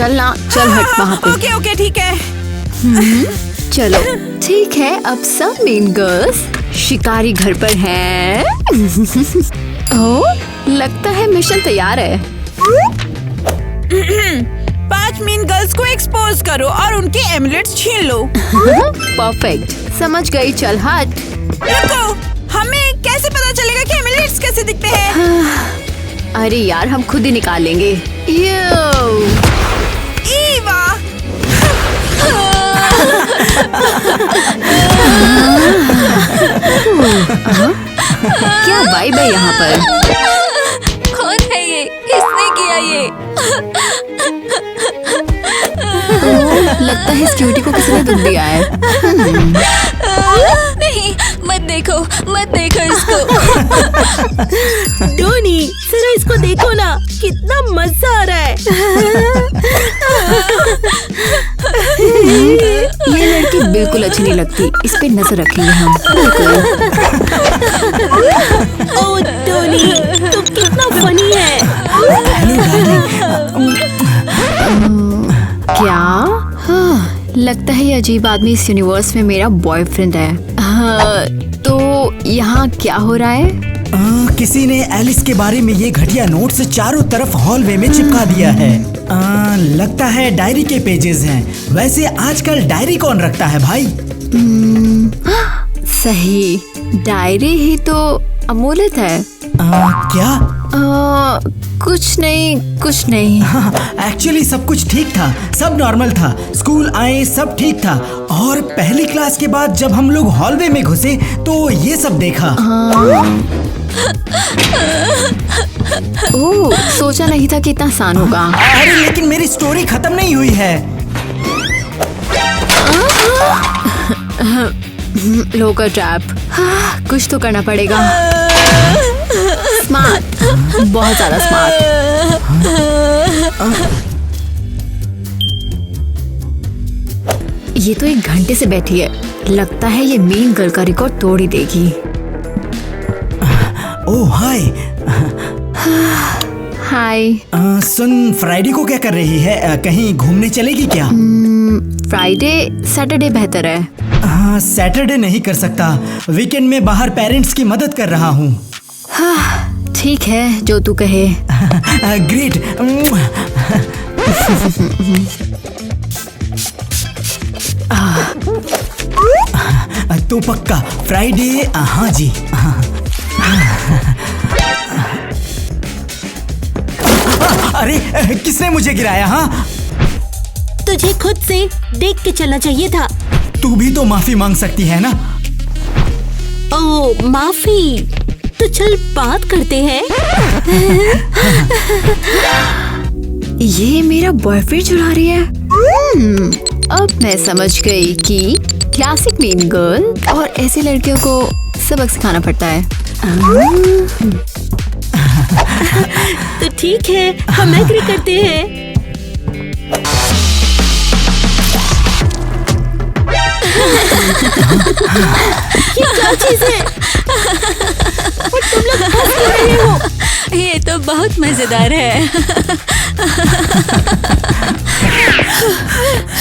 चलना, चल हट वहाँ पे। ओके ओके ठीक है। चलो ठीक है, अब सब मीन गर्ल्स शिकारी घर पर हैं। ओह, लगता है मिशन तैयार है। 5 मीन गर्ल्स को एक्सपोज करो और उनके एमुलेट्स छीन लो। परफेक्ट, समझ गई, चल हट। रुको, हमें कैसे पता चलेगा कि एमुलेट्स कैसे दिखते हैं? अरे यार, हम खुद ही निकाल लेंगे। ईवा। क्या वाइब है यहाँ पर? कौन है ये? किसने किया ये? लगता है इस क्यूटी को किसी ने दुख दिया है। नहीं, मत देखो इसको। डोनी, जरा इसको देखो ना, कितना मजा आ रहा है। ये लड़की बिल्कुल अच्छी नहीं लगती, इस पे नजर रखेंगे हम। बिल्कुल। ओह डोनी, तू कितना फनी है। क्या? हाँ, लगता है ये अजीब आदमी इस यूनिवर्स में मेरा बॉयफ्रेंड है। हाँ, तो यहाँ क्या हो रहा है? किसी ने एलिस के बारे में ये घटिया नोट से चारों तरफ हॉलवे में चिपका दिया है। लगता है डायरी के पेजेस हैं। वैसे आजकल डायरी कौन रखता है भाई? सही, डायरी ही तो अमूल्य है। क्या? कुछ नहीं। एक्चुअली सब कुछ ठीक था, सब नॉर्मल था। स्कूल आए, सब ठीक था। और पहली क्लास के बाद जब हम लोग हॉलवे में घुसे तो ये सब देखा। ओह, सोचा नहीं था कि इतना आसान होगा। अरे लेकिन मेरी स्टोरी खत्म नहीं हुई है। लोकल ट्रैप, कुछ तो करना पड़ेगा। स्मार्ट, बहुत ज्यादा स्मार्ट। ये तो 1 घंटे से बैठी है, लगता है ये मीन गर्ल का रिकॉर्ड तोड़ ही देगी। ओह हाय। हाय। सुन, फ्राइडे को क्या कर रही है? कहीं घूमने चलेगी क्या? फ्राइडे, सैटरडे बेहतर है। सैटरडे नहीं कर सकता, वीकेंड में बाहर पेरेंट्स की मदद कर रहा हूँ। ठीक है, जो तू कहे। ग्रेट। तो पक्का फ्राइडे? हाँ जी। अरे किसने मुझे गिराया? हाँ, तुझे खुद से देख के चलना चाहिए था। तू भी तो माफी मांग सकती है ना। ओह माफी, तो चल बात करते हैं। ये मेरा बॉयफ्रेंड चुरा रही है। अब मैं समझ गई कि क्लासिक मीन गर्ल और ऐसी लड़कियों को सबक सिखाना पड़ता है। तो ठीक है, हम एग्री करते हैं। ये क्या चीज है? और तुम लोग हंस क्यों रहे हो? ये तो बहुत मजेदार है।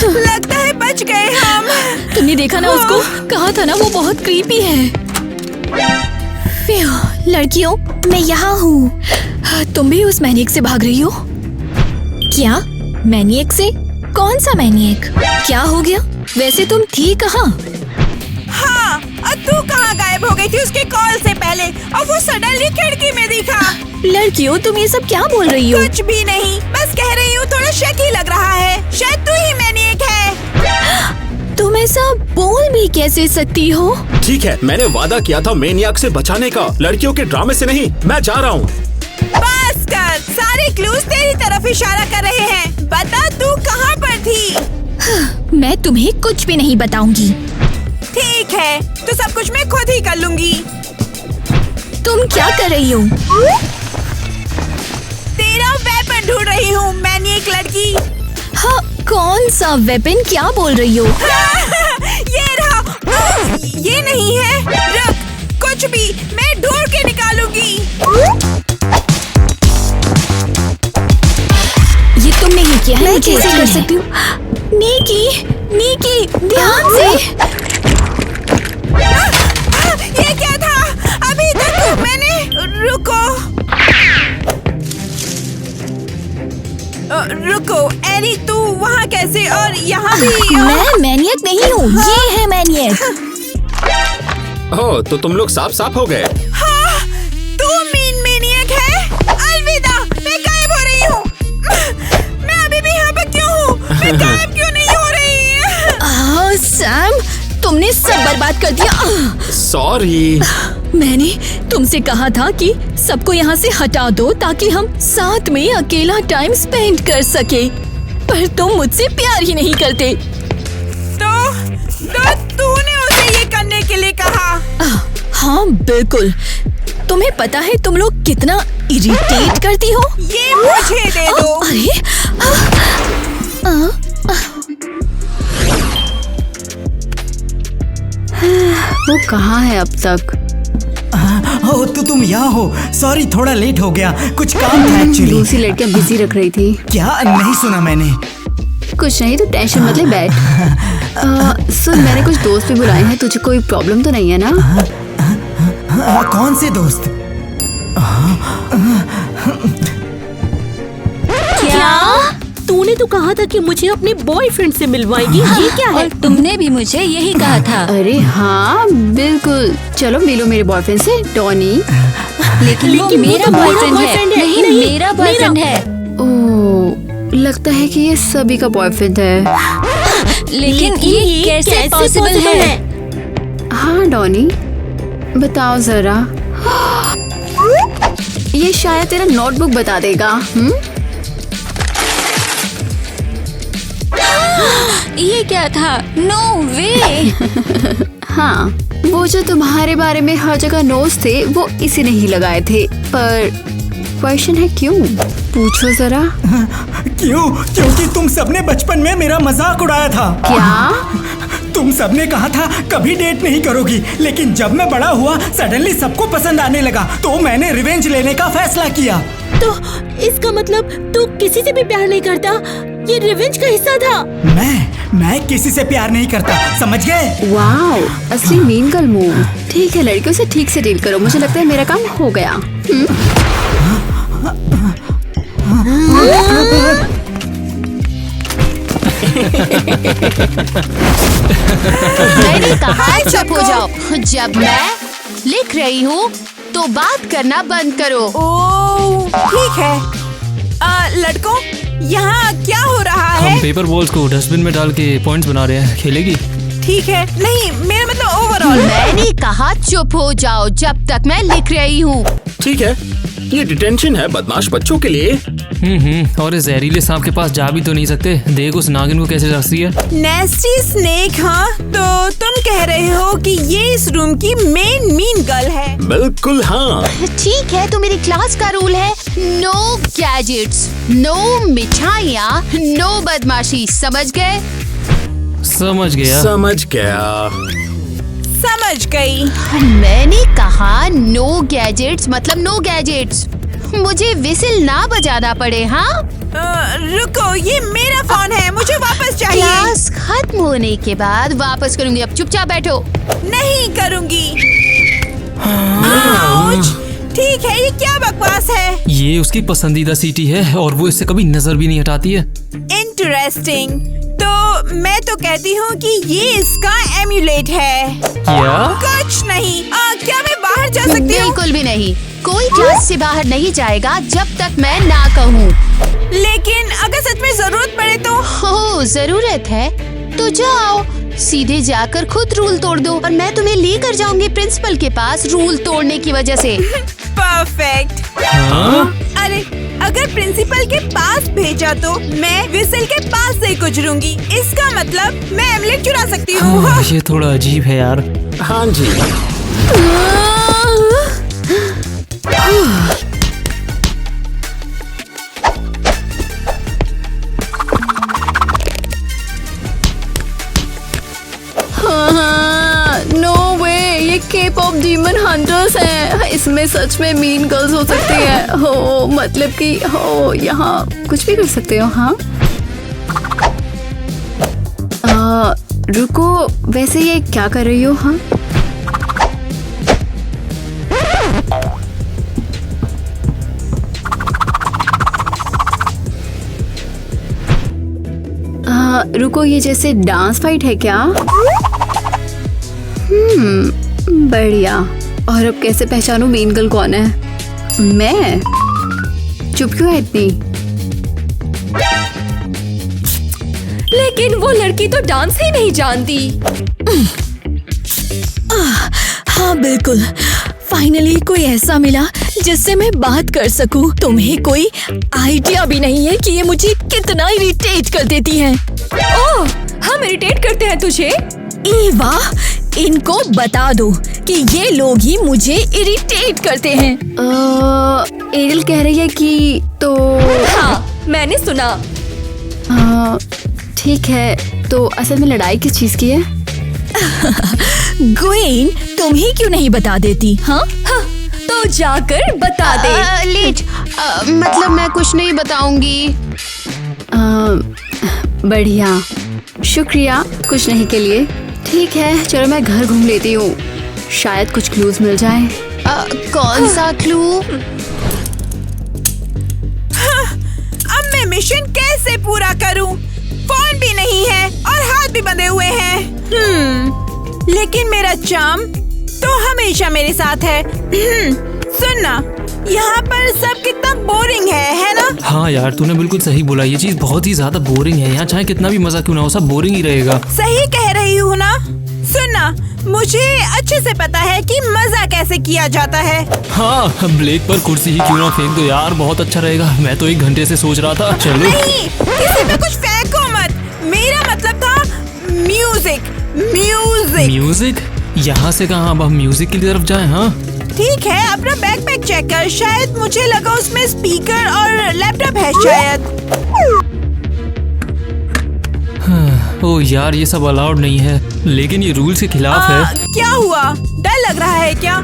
लगता है बच गए हम। तुमने देखा ना उसको? कहा था ना वो बहुत क्रीपी है। लड़कियों, मैं यहाँ हूँ। तुम भी उस मैनिएक से भाग रही हो क्या? मैनिएक से? कौन सा मैनिएक? क्या हो गया? वैसे तुम थी कहाँ? हाँ, और तू कहाँ गायब हो गई थी उसके कॉल से पहले, और वो सडनली खिड़की में दिखा। लड़कियों, तुम ये सब क्या बोल रही हो? कुछ भी नहीं, बस कह रही हूँ थोड़ा शक ही लग रहा है। शायद तू ही मैनिएक है। तुम ऐसा बोल भी कैसे सकती हो? ठीक है, मैंने वादा किया था मैनियाक से बचाने का, लड़कियों के ड्रामे से नहीं। मैं जा रहा हूँ। बस कर, सारे क्लूज तेरी तरफ इशारा कर रहे हैं। बता तू कहाँ पर थी? मैं तुम्हें कुछ भी नहीं बताऊंगी। ठीक है, तो सब कुछ मैं खुद ही कर लूंगी। तुम क्या कर रही हो? तेरा वेपन ढूंढ रही हूँ, मैनिएक लड़की। हाँ, कौन सा वेपन? क्या बोल रही हो? ये रहा। ये नहीं है। रुक, कुछ भी मैं ढूंढ के निकालूंगी। ये तुमने ही किया है? मैं कैसे कर सकती हूँ? नीकी, ध्यान से। ये क्या था? अभी तक मैंने रुको एली, तू वहाँ कैसे? और यहाँ भी मैं मैनियक नहीं हूँ, ये है मैनियक। ओह, तो तुम लोग साफ साफ हो गए। हाँ, तू मीन मैनियक है। अलविदा, मैं गायब हो रही हूँ। मैं अभी भी यहाँ पर क्यों हूँ? मैं गायब क्यों नहीं हो रही? सैम, तुमने सब बर्बाद कर दिया। सॉरी। मैंने तुमसे कहा था कि सबको यहाँ से हटा दो ताकि हम साथ में अकेला टाइम स्पेंड कर सके, पर तुम मुझसे प्यार ही नहीं करते। तो तूने उसे ये करने के लिए कहा? हाँ बिल्कुल। तुम्हें पता है तुम लोग कितना इरिटेट करती हो? ये मुझे दे दो। अरे वो कहाँ है अब तक? हो तो तुम यहाँ हो। सॉरी, थोड़ा लेट हो गया, कुछ काम था एक्चुअली। दूसरी लड़कियां बिजी रख रही थी। क्या नहीं सुना मैंने? कुछ नहीं, तो टेंशन मत ले, बैठ। सुन, मैंने कुछ दोस्त भी बुलाए हैं, तुझे कोई प्रॉब्लम तो नहीं है ना? कौन से दोस्त? क्या? तूने तो कहा था कि मुझे अपने बॉयफ्रेंड से मिलवाएगी, ये क्या है? और तुमने भी मुझे यही कहा था। अरे हाँ बिल्कुल, चलो मिलो मेरे बॉयफ्रेंड से, टॉनी। लेकिन वो मेरा बॉयफ्रेंड है। नहीं, मेरा बॉयफ्रेंड है। ओह, लगता है कि ये सभी का बॉयफ्रेंड है। लेकिन ये कैसे पॉसिबल है? हाँ डॉनी, बताओ जरा। ये शायद तेरा नोटबुक बता देगा। ये क्या था? नो वे। हाँ, वो जो तुम्हारे बारे में हर जगह नोट्स थे वो इसी ने ही लगाए थे, पर क्वेश्चन है क्यों? पूछो जरा। क्यों? क्योंकि तुम सबने बचपन में मेरा मजाक उड़ाया था। क्या? तुम सबने कहा था कभी डेट नहीं करोगी, लेकिन जब मैं बड़ा हुआ सडनली सबको पसंद आने लगा, तो मैंने रिवेंज लेने का फैसला किया। तो इसका मतलब तू किसी से भी प्यार नहीं करता? ये रिवेंज का हिस्सा था। मैं किसी से प्यार नहीं करता, समझ गए? वाओ, असली मीन गर्ल मूव। ठीक है, लड़कियों से ठीक से डील करो, मुझे लगता है मेरा काम हो गया। मैंने कहा चुप हो जाओ। जब मैं लिख रही हूँ तो बात करना बंद करो। ओह, ठीक है। लड़कों, यहाँ क्या हो रहा है? हम पेपर बॉल्स को डस्टबिन में डाल के पॉइंट्स बना रहे हैं। खेलेगी? ठीक है। नहीं, मेरा मतलब ओवरऑल। मैंने कहा चुप हो जाओ जब तक मैं लिख रही हूँ। ठीक है, ये डिटेंशन है बदमाश बच्चों के लिए। और इस जहरीले सांप के पास जा भी तो नहीं सकते। देख उस नागिन को कैसे रखती है। नेस्टी स्नेक। हाँ, तो तुम कह रहे हो कि ये इस रूम की मेन मीन गर्ल है? बिल्कुल हाँ। ठीक है, तो मेरी क्लास का रूल है नो गैजेट्स, नो मिठाइयाँ, नो बदमाशी। समझ गए? समझ गया। समझ गया। समझ गई। मैंने कहा नो गैजेट्स मतलब नो गैजेट्स। मुझे विसिल ना बजाना पड़े। हाँ, रुको, ये मेरा फोन है, मुझे वापस चाहिए। क्लास खत्म होने के बाद वापस करूंगी। अब चुपचाप बैठो। नहीं करूंगी। आउच! ठीक है, ये क्या बकवास है? ये उसकी पसंदीदा सीटी है और वो इससे कभी नजर भी नहीं हटाती है। इंटरेस्टिंग। तो मैं तो कहती हूँ कि ये इसका एम्यूलेट है। क्या? कुछ नहीं। क्या मैं बाहर जा सकती हूँ? बिल्कुल भी नहीं। कोई क्लास से बाहर नहीं जाएगा जब तक मैं ना कहूँ। लेकिन अगर सच में जरूरत पड़े तो? हो, जरूरत है तो जाओ, सीधे जाकर खुद रूल तोड़ दो और मैं तुम्हें लेकर जाऊंगी प्रिंसिपल के पास रूल तोड़ने की वजह से। परफेक्ट। अरे, अगर प्रिंसिपल के पास भेजा तो मैं विसल के पास से गुजरूंगी। इसका मतलब मैं एमलेट चुरा सकती हूँ। ये थोड़ा अजीब है यार। हाँ जी। नो वे, ये के पॉप डीमन हंटर्स हैं। इसमें सच में मीन गर्ल्स हो सकती है। हो, मतलब कि हो, यहाँ कुछ भी कर सकते हो। हाँ, रुको, वैसे ये क्या कर रही हो? हाँ, रुको, ये जैसे डांस फाइट है क्या? बढ़िया। और अब कैसे पहचानूं मेन गर्ल कौन है? मैं? चुप क्यों है इतनी? लेकिन वो लड़की तो डांस ही नहीं जानती। हाँ बिल्कुल, फाइनली कोई ऐसा मिला जिससे मैं बात कर सकूं। तुम्हें कोई आइडिया भी नहीं है कि ये मुझे कितना इरिटेट कर देती हैं। ओह, हम इरिटेट करते हैं तुझे? वाह, इनको बता दो कि ये लोग ही मुझे इरिटेट करते हैं। एरियल कह रही है कि तो हाँ, मैंने सुना। ठीक है, तो असल में लड़ाई किस चीज की है? ग्वेन, तुम ही क्यों नहीं बता देती? हाँ, तो जाकर बता दे। लीच, मतलब मैं कुछ नहीं बताऊंगी। बढ़िया, शुक्रिया कुछ नहीं के लिए। ठीक है, चलो मैं घर घूम लेती हूँ, शायद कुछ क्लूज मिल जाए। कौन सा क्लू? अब मैं मिशन कैसे पूरा करूं? फोन भी नहीं है और हाथ भी बंधे हुए हैं। लेकिन मेरा चार्म तो हमेशा मेरे साथ है। सुनना, यहाँ पर सब कितना बोरिंग है ना? हाँ यार, तूने बिल्कुल सही बोला, ये चीज बहुत ही ज्यादा बोरिंग है। यहाँ चाहे कितना भी मजा क्यों ना हो, सब बोरिंग ही रहेगा। सही कह रही हूँ ना? सुनना, मुझे अच्छे से पता है कि मजा कैसे किया जाता है। हाँ, ब्लेक पर कुर्सी ही क्यों ना फेंक दो यार, बहुत अच्छा रहेगा। मैं तो 1 घंटे से सोच रहा था। चलो नहीं, किसी पे कुछ फेंको मत। मेरा मतलब था म्यूजिक। म्यूजिक? यहाँ से कहाँ, अब हम म्यूजिक की तरफ जाएं? हाँ ठीक है, अपना बैकपैक चेक कर। शायद मुझे लगा उसमें स्पीकर और लैपटॉप है शायद। ओ यार, ये सब अलाउड नहीं है, लेकिन ये रूल्स के खिलाफ है। क्या हुआ? डर लग रहा है क्या?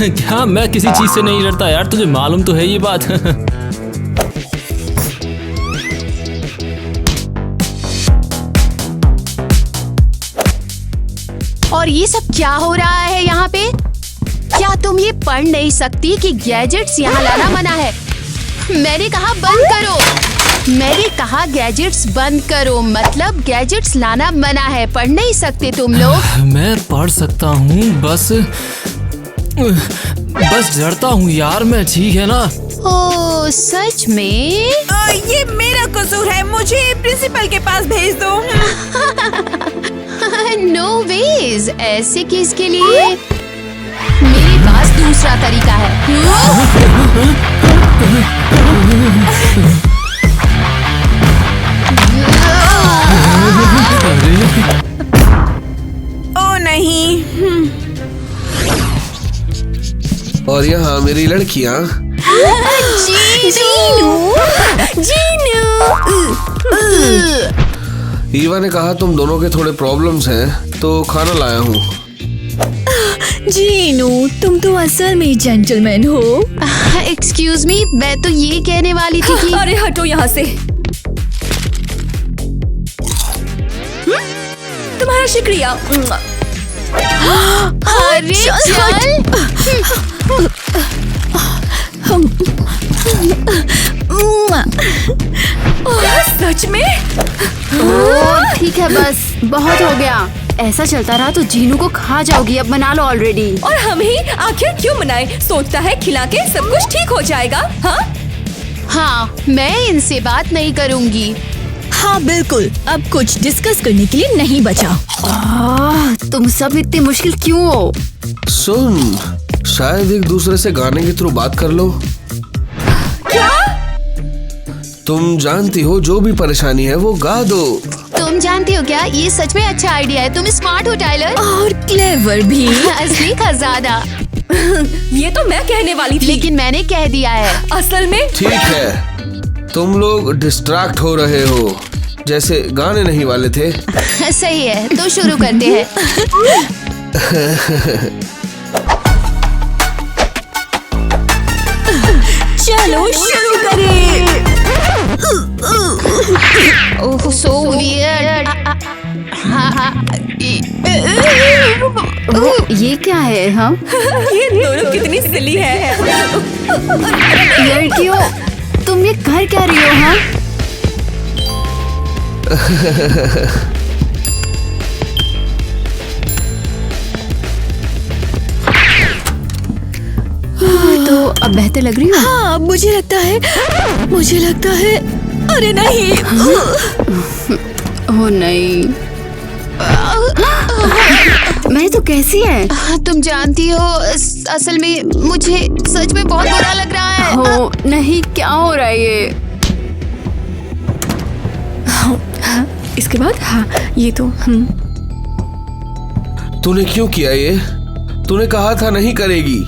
क्या? मैं किसी चीज से नहीं डरता यार, तुझे मालूम तो है ये बात। और ये सब क्या हो रहा है यहाँ पे? क्या तुम ये पढ़ नहीं सकती कि गैजेट्स यहाँ लाना मना है? मैंने कहा बंद करो। मैंने कहा गैजेट्स बंद करो, मतलब गैजेट्स लाना मना है। पढ़ नहीं सकते तुम लोग? मैं पढ़ सकता हूँ, बस डरता हूँ यार मैं, ठीक है ना? ओह सच में? ये मेरा कसूर है, मुझे प्रिंसिपल के पास भेज दो। नो वेज, ऐसे केस के लिए मेरे पास दूसरा तरीका है। ओ नहीं। और यहाँ मेरी लड़कियाँ। ईवा ने कहा तुम दोनों के थोड़े प्रॉब्लम्स हैं, तो खाना लाया हूँ। जीनू, तुम तो असल में जेंटलमैन हो। एक्सक्यूज मी, मैं तो ये कहने वाली थी कि अरे हटो यहाँ से। तुम्हारा शुक्रिया। अरे चल। सच में? ठीक है, बस बहुत हो गया। ऐसा चलता रहा तो जीनू को खा जाओगी। अब मना लो ऑलरेडी। और हम ही आखिर क्यों मनाए? सोचता है खिला के सब कुछ ठीक हो जाएगा। हाँ, मैं इनसे बात नहीं करूँगी। हाँ बिल्कुल, अब कुछ डिस्कस करने के लिए नहीं बचा। तुम सब इतने मुश्किल क्यों हो? सुन, शायद एक दूसरे से गाने के थ्रू बात कर लो। क्या? तुम जानती हो जो भी परेशानी है वो गा दो। तुम जानती हो क्या, ये सच में अच्छा आइडिया है। तुम स्मार्ट हो टाइलर। और क्लेवर भी। असली खजाना। ये तो मैं कहने वाली थी, लेकिन मैंने कह दिया है। असल में ठीक है, तुम लोग डिस्ट्रैक्ट हो रहे हो, जैसे गाने नहीं वाले थे। सही है, तो शुरू करते हैं। चलो शुरू करें। ओह सो वियर्ड। ये क्या है? हाँ ये दोनों कितनी सिली है। लड़कियों, तुम ये कर क्या रही हो? हाँ तो अब बेहतर लग रही हो? हाँ, मुझे लगता है। अरे नहीं। ओ नहीं, मैं तो कैसी है? तुम जानती हो, असल में मुझे सच में बहुत बुरा लग रहा है। हो नहीं, क्या हो रहा है ये? इसके बाद हाँ, ये तो तूने क्यों किया ये? तूने कहा था नहीं करेगी।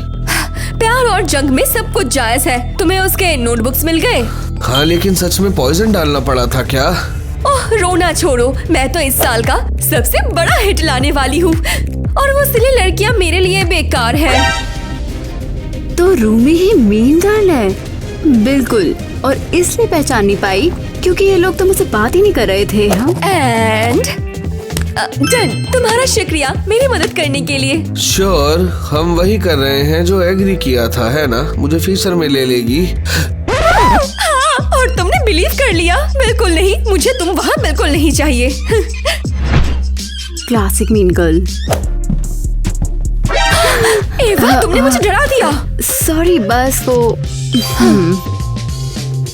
प्यार और जंग में सब कुछ जायज है। तुम्हें उसके नोटबुक्स मिल गए? हाँ, लेकिन सच में पॉइजन डालना पड़ा था क्या? ओह, रोना छोड़ो। मैं तो इस साल का सबसे बड़ा हिट लाने वाली हूँ और वो सिली लड़कियाँ मेरे लिए बेकार है। तो रूमी ही मीन गर्ल है? बिल्कुल, और इसलिए पहचान नहीं पाई क्योंकि ये लोग तो मुझसे बात ही नहीं कर रहे थे। हाँ एंड डन। तुम्हारा शुक्रिया मेरी मदद करने के लिए। श्योर, हम वही कर रहे हैं जो एग्री किया था, है ना? मुझे फीचर में ले लेगी। हाँ, और तुमने बिलीव कर लिया? बिल्कुल नहीं, मुझे तुम वहाँ बिल्कुल नहीं चाहिए। Classic mean girl. एवा, तुमने मुझे डरा दिया। सॉरी, बस वो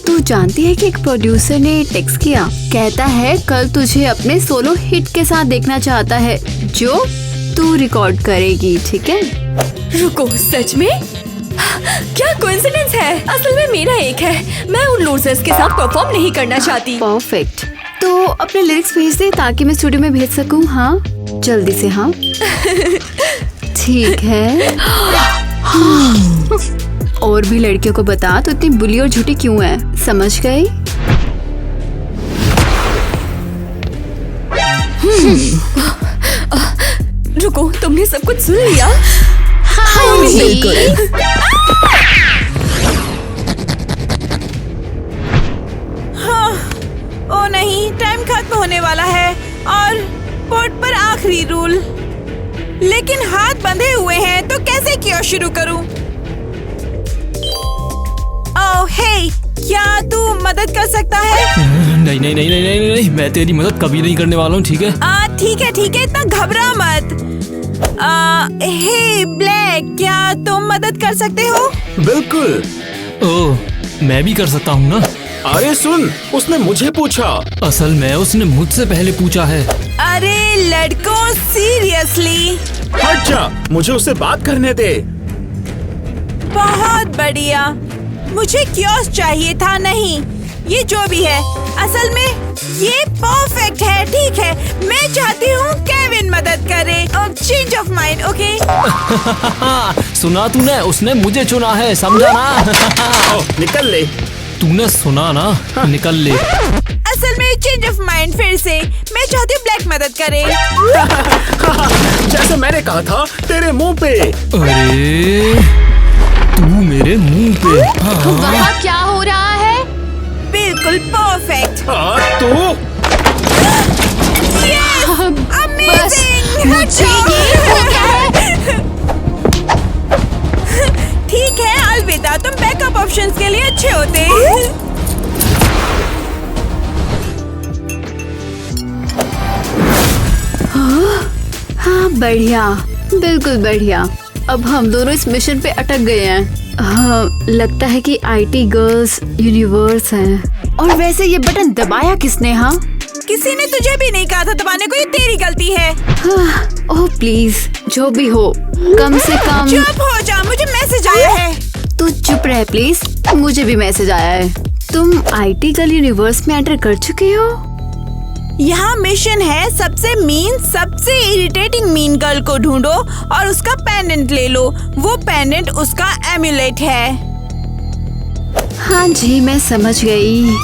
तू जानती है कि एक प्रोड्यूसर ने टेक्स्ट किया, कहता है कल तुझे अपने सोलो हिट के साथ देखना चाहता है जो तू रिकॉर्ड करेगी, ठीक है? रुको, सच में? क्या कोइंसिडेंस है। असल में मेरा एक है, मैं उन लूजर्स के साथ परफॉर्म नहीं करना चाहती। परफेक्ट, तो अपने लिरिक्स भेज दे ताकि मैं स्टूडियो में भेज सकूं। हाँ जल्दी से। हाँ ठीक है। और भी लड़कियों को बता तो इतनी बुली और झूठी क्यों है, समझ गई? रुको, तुमने सब कुछ सुन लिया? हाँ जी। बिल्कुल। हाँ, ओ नहीं, टाइम खत्म होने वाला है और बोर्ड पर आखिरी रूल। लेकिन हाथ बंधे हुए हैं तो कैसे क्यों शुरू करूं? ओह हे, क्या तू मदद कर सकता है? नहीं नहीं नहीं नहीं नहीं नहीं, मैं तेरी मदद कभी नहीं करने वाला हूँ, ठीक है? ठीक है, इतना घबरा मत। हे ब्लैक, क्या तुम मदद कर सकते हो? बिल्कुल। ओह, मैं भी कर सकता हूँ ना? अरे सुन, उसने मुझे पूछा। असल में उसने मुझसे पहले पूछा है। अरे लड़कों, सीरियसली? हट जा, मुझे उससे बात करने दे। बहुत बढ़िया, मुझे क्योस चाहिए था। नहीं, ये जो भी है, असल में ये परफेक्ट है। ठीक है, मैं चाहती हूँ केविन मदद करे। Change of mind, okay? सुना तूने? उसने मुझे चुना है, समझा ना? निकल ले। तूने सुना ना? निकल ले। असल में चेंज ऑफ माइंड फिर से। मैं चाहती हूँ ब्लैक मदद करे। जैसे मैंने कहा था, तेरे मुंह पे। अरे तू मेरे मुंह पे। वहाँ क्या हो रहा है? बिल्कुल परफेक्ट। तू अमेजिंग। मुझे ये हो गया है। ठीक है, अलविदा। तुम बैकअप ऑप्शंस के लिए अच्छे होते। हाँ बढ़िया, बिल्कुल बढ़िया। अब हम दोनों इस मिशन पे अटक गए हैं। हाँ, लगता है कि आईटी गर्ल्स यूनिवर्स हैं। और वैसे ये बटन दबाया किसने? हाँ, किसी ने तुझे भी नहीं कहा था दबाने को, ये तेरी गलती है। हाँ, ओह प्लीज, जो भी हो, कम से कम चुप हो जा, मुझे मैसेज आया है। तू चुप रह प्लीज, मुझे भी मैसेज आया है। तुम आईटी गर्ल यूनिवर्स में एंटर कर चुके हो? यहाँ मिशन है, सबसे इरिटेटिंग मीन गर्ल को ढूंढो और उसका पेंडेंट ले लो। वो पेंडेंट उसका एम्यूलेट है। हाँ जी, मैं समझ गई।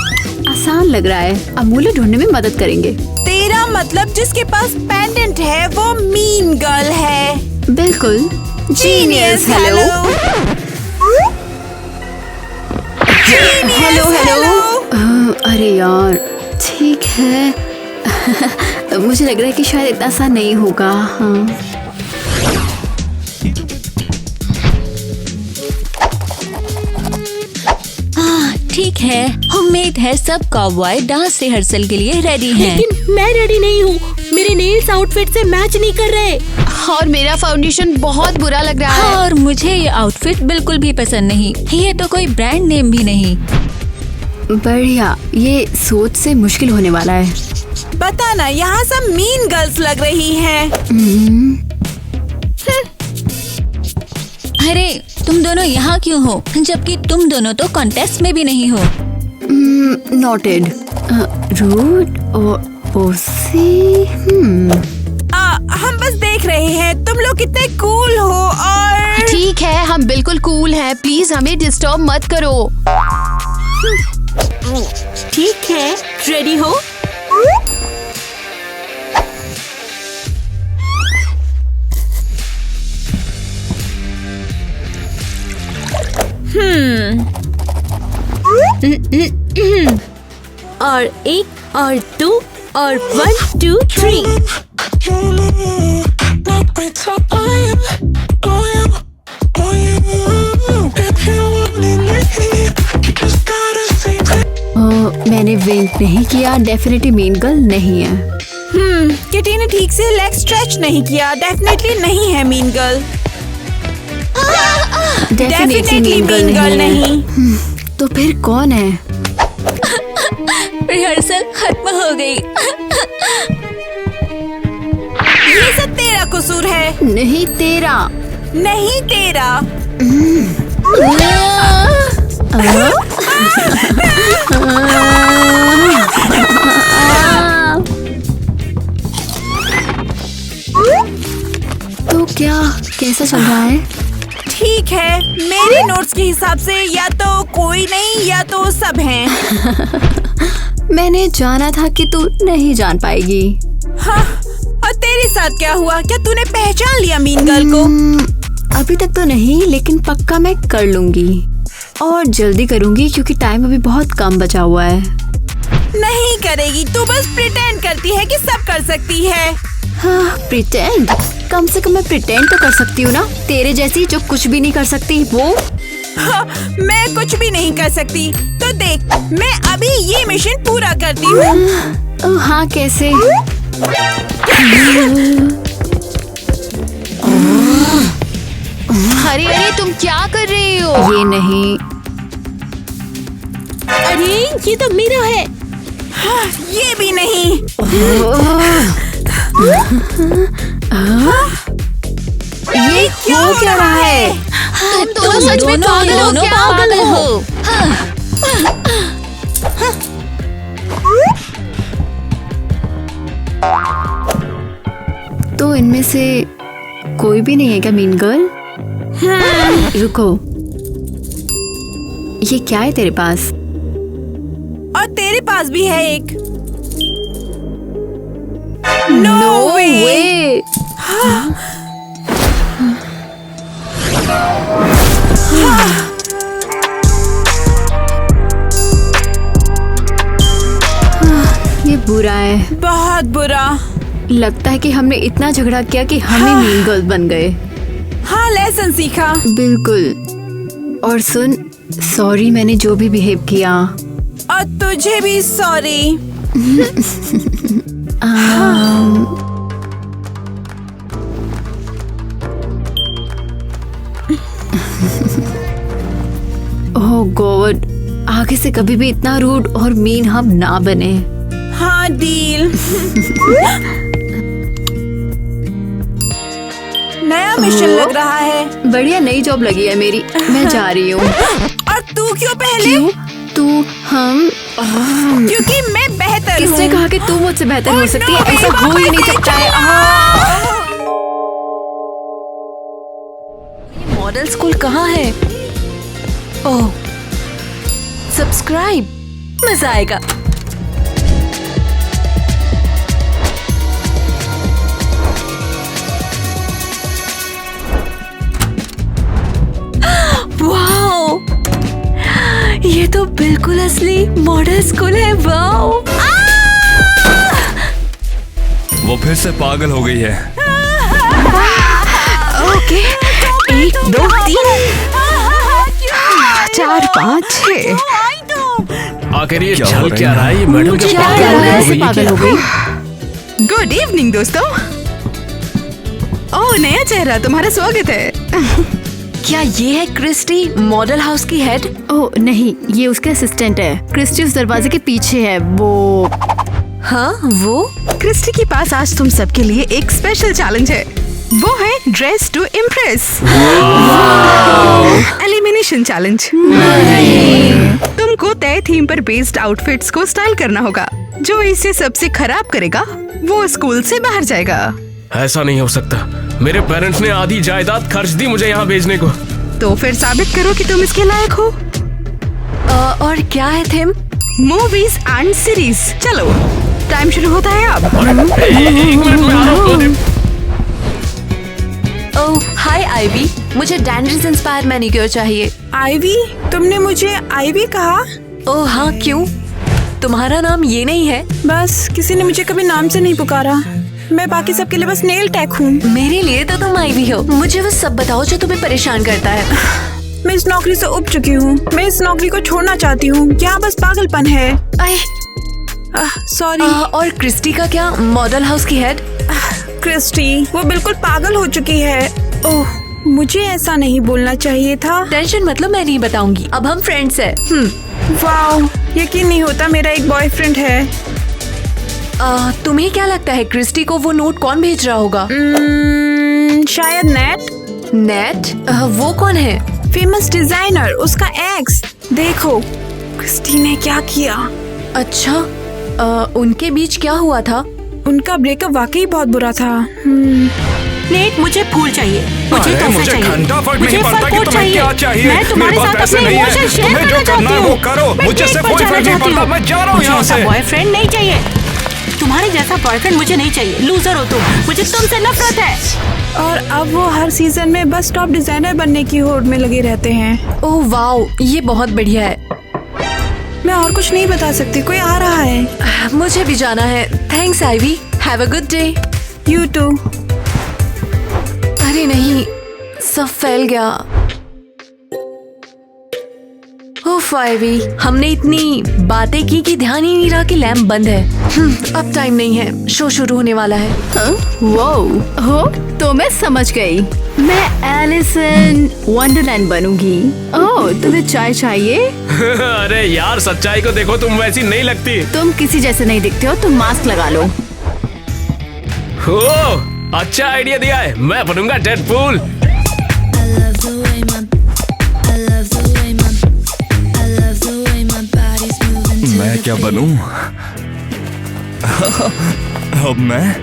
आसान लग रहा है। अमूल्य ढूंढने में मदद करेंगे। तेरा मतलब जिसके पास पेंडेंट है वो मीन गर्ल है? बिल्कुल। जीनियस। Hello hello. अरे यार, ठीक है, मुझे लग रहा है कि शायद इतना आसान नहीं होगा। हाँ। ठीक है, उम्मीद है सब कॉबॉय डांस रिहर्सल के लिए रेडी हैं। लेकिन मैं रेडी नहीं हूँ, मेरे नेल्स आउटफिट से मैच नहीं कर रहे। और मेरा फाउंडेशन बहुत बुरा लग रहा है। और मुझे ये आउटफिट बिल्कुल भी पसंद नहीं। ये तो कोई ब्रांड नेम भी नहीं। बढ़िया, ये सोच से मुश्किल होने वाला है। पता ना, यहाँ सब मीन गर्ल्स लग रही हैं। अरे तुम दोनों यहाँ क्यों हो, जबकि तुम दोनों तो कॉन्टेस्ट में भी नहीं हो। नोटेड। रूड और पोसी। हम बस देख रहे हैं तुम लोग कितने कूल हो। और ठीक है, हम बिल्कुल कूल हैं। प्लीज हमें डिस्टर्ब मत करो। ठीक है, रेडी हो? और 1 और 2 और 1 2 3। मैंने विंक नहीं किया, डेफिनेटली मीन गर्ल नहीं है। किटी ने ठीक से लेग स्ट्रेच नहीं किया, डेफिनेटली नहीं है mean girl. Definitely mean girl नहीं। तो फिर कौन है? रिहर्सल खत्म हो गई। ये सब तेरा कसूर है। नहीं तेरा। नहीं तेरा। तो क्या कैसा चल रहा है? ठीक है, मेरे नोट्स के हिसाब से या तो कोई नहीं या तो सब हैं। मैंने जाना था कि तू नहीं जान पाएगी। हाँ, और तेरे साथ क्या हुआ? क्या तूने पहचान लिया मीन गर्ल को? अभी तक तो नहीं, लेकिन पक्का मैं कर लूंगी और जल्दी करूंगी क्योंकि टाइम अभी बहुत कम बचा हुआ है। नहीं करेगी, तू बस प्रिटेंड करती है कि सब कर सकती है। हाँ, प्रिटेंड? कम से कम मैं प्रिटेंड तो कर सकती हूँ ना। तेरे जैसी जो कुछ भी नहीं कर सकती वो। हाँ, मैं कुछ भी नहीं कर सकती। तो देख, मैं अभी ये मिशन पूरा करती हूँ। हाँ, कैसे? अरे अरे, तुम क्या कर रही हो? ये नहीं। अरे ये तो मेरा है। हाँ, ये भी नहीं। ये क्यों क्या रहा है? तुम दोनों सच में पागल हो क्या? तो इनमें से कोई भी नहीं है क्या मीन गर्ल? रुको, ये क्या है तेरे पास? और तेरे पास भी है एक। नो वे। ये बुरा है, बहुत बुरा। लगता है कि हमने इतना झगड़ा किया कि हम ही मीन गर्ल बन गए। हाँ, लेसन सीखा। बिल्कुल। और सुन, सॉरी मैंने जो भी बिहेव किया। और तुझे भी सॉरी। ओह गॉड, आगे से कभी भी इतना रूड और मीन हम ना बने। हाँ, डील। नया मिशन लग रहा है। बढ़िया, नई जॉब लगी है मेरी। मैं जा रही हूँ। और तू क्यों पहले? क्यों? तू हम क्योंकि मैं बेहतर हूँ। किसने कहा कि तू मुझसे बेहतर हो सकती है? ऐसा हो ही नहीं सकता है। ये मॉडल स्कूल कहाँ है? ओह, सब्सक्राइब, मजा आएगा। वाओ, ये तो बिल्कुल असली मॉडल स्कूल है। वाओ, वो फिर से पागल हो गई है। ओके, 1 2 3 4 5 6। आखिर ये क्या हो चल रहा क्या है? रहा है? ये मैडम मुझे क्या क्या पागल लग रहा है हो ऐसे गई पागल क्या? हो गई? गुड इवनिंग दोस्तों। ओह, नया चेहरा, तुम्हारा स्वागत है। क्या ये है क्रिस्टी, मॉडल हाउस की हेड? ओह नहीं, ये उसके असिस्टेंट है। क्रिस्टी उस दरवाजे के पीछे है। वो हाँ, वो क्रिस्टी के पास आज तुम सबके लिए एक स्पेशल चैलेंज है। वो है dress to impress, elimination challenge. तुमको तय थीम पर बेस्ड आउटफिट्स को स्टाइल करना होगा। जो इसे सबसे खराब करेगा वो स्कूल से बाहर जाएगा। ऐसा नहीं हो सकता। मेरे पेरेंट्स ने आधी जायदाद खर्च दी मुझे यहाँ भेजने को। तो फिर साबित करो कि तुम इसके लायक हो। और क्या है थीम? Movies and series. चलो, टाइम शुरू होता है अब। एक मिनट में आ रहा हूँ। ओह हाय आईवी, मुझे डैंड्रिस इंस्पायर मैनिक्योर चाहिए। आईवी? तुमने मुझे आईवी कहा? ओह हाँ, क्यों? तुम्हारा नाम ये नहीं है? बस किसी ने मुझे कभी नाम से नहीं पुकारा। मैं बाकी सबके लिए बस नेल टैग हूँ। मेरे लिए तो तुम आईवी हो। मुझे वो सब बताओ जो तुम्हें परेशान करता है। मैं इस नौकरी से उब चुकी हूँ। मैं इस नौकरी को छोड़ना चाहती हूँ। यहाँ बस पागलपन है। सॉरी। और क्रिस्टी का क्या, मॉडल हाउस की हेड? क्रिस्टी, वो बिल्कुल पागल हो चुकी है। ओह, मुझे ऐसा नहीं बोलना चाहिए था। टेंशन मतलब मैं नहीं बताऊंगी। अब हम फ्रेंड्स हैं। वाओ, यकीन नहीं होता मेरा एक बॉयफ्रेंड है। तुम्हें क्या लगता है क्रिस्टी को वो नोट कौन भेज रहा होगा? शायद नेट। नेट? वो कौन है? फेमस डिजाइनर, उसका एक्स। देखो क्रिस्टी ने क्या किया। अच्छा, उनके बीच क्या हुआ था? उनका ब्रेकअप वाकई बहुत बुरा था। नेट, मुझे फूल चाहिए, मुझे अरे, तोहफा मुझे चाहिए, घंटा फर्क मुझे नहीं पड़ता कि फर कोट तुम्हें क्या चाहिए। मैं तुम्हारे मेरे पास साथ पैसे अपने नहीं है। इमोशन शेयर तुम्हें जो करना चाहती करना है हूँ। वो करो। मैं मुझे डेट सिर्फ पर कोई जाना फर्क नहीं चाहती पड़ता। हूँ। मैं जा रहा हूँ मुझे यहाँ ऐसा से। बॉयफ्रेंड नहीं चाहिए। तुम्हारे जैसा बॉयफ्रेंड मुझे नहीं चाहिए। लूजर हो तुम। मुझे तुमसे नफरत है। और अब वो हर सीजन में बस टॉप डिजाइनर बनने की होड़ में लगे रहते हैं। ओह वाओ, ये बहुत बढ़िया है। मैं और कुछ नहीं बता सकती। कोई आ रहा है। मुझे भी जाना है। Thanks Ivy, have a good day. You too. अरे नहीं, सब फैल गया। उफ आईवी, हमने इतनी बातें की कि ध्यान ही नहीं रहा कि लैंप बंद है। अब टाइम नहीं है, शो शुरू होने वाला है। वो हो तो मैं समझ गई। मैं एलिस इन वंडरलैंड बनूंगी। ओह, तुम्हें चाय चाहिए? अरे यार, सच्चाई को देखो, तुम वैसी नहीं लगती। तुम किसी जैसे नहीं दिखते हो। तुम मास्क लगा लो। ओह, अच्छा आइडिया दिया है। मैं बनूंगा डेडपूल। मैं क्या बनूं? अब मैं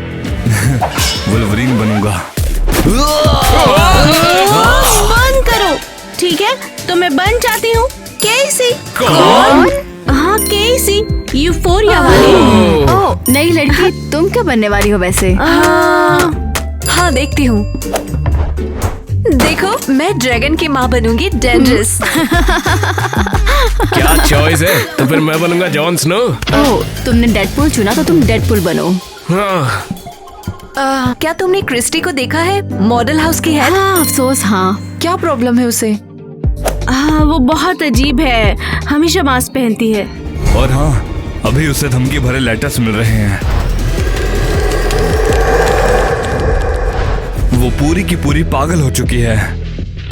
वुल्वरीन बनूंगा। बंद करो, ठीक है? तो मैं बन जाती हूँ केसी। कौन? हाँ, केसी, यूफोरिया वाली। ओह, नई लड़की। तुम क्या बनने वाली हो वैसे? हाँ, देखती हूँ। देखो, मैं ड्रैगन की माँ बनूंगी, डेंड्रिस। क्या चॉइस है। तो फिर मैं बनूंगा जॉन स्नो। ओह, तुमने डेडपूल चुना तो तुम डेडपूल बनो। हाँ। क्या तुमने क्रिस्टी को देखा है, मॉडल हाउस की है? हाँ, अफसोस। हाँ, क्या प्रॉब्लम है उसे? हाँ, वो बहुत अजीब है। हमेशा मास्क पहनती है। और हाँ, अभी उसे धमकी भरे लेटर्स मिल रहे हैं। वो पूरी की पूरी पागल हो चुकी है।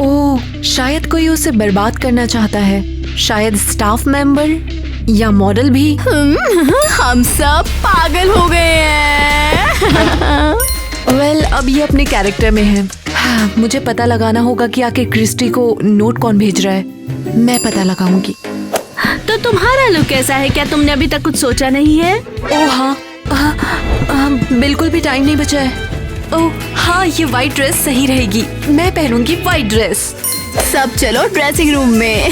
ओह, शायद कोई उसे बर्बाद करना चाहता है। शायद स्टाफ मेंबर या मॉडल भी। हम सब पागल हो गए हैं। वेल, अब ये अपने कैरेक्टर में है। मुझे पता लगाना होगा कि आखिर क्रिस्टी को नोट कौन भेज रहा है। मैं पता लगाऊंगी। तो तुम्हारा लुक कैसा है? क्या तुमने अभी तक कुछ सोचा नहीं है? ओह हाँ, बिल्कुल भी टाइम नहीं बचा है। ओह हाँ, ये व्हाइट ड्रेस सही रहेगी। मैं पहनूंगी व्हाइट ड्रेस। सब चलो ड्रेसिंग रूम में। अब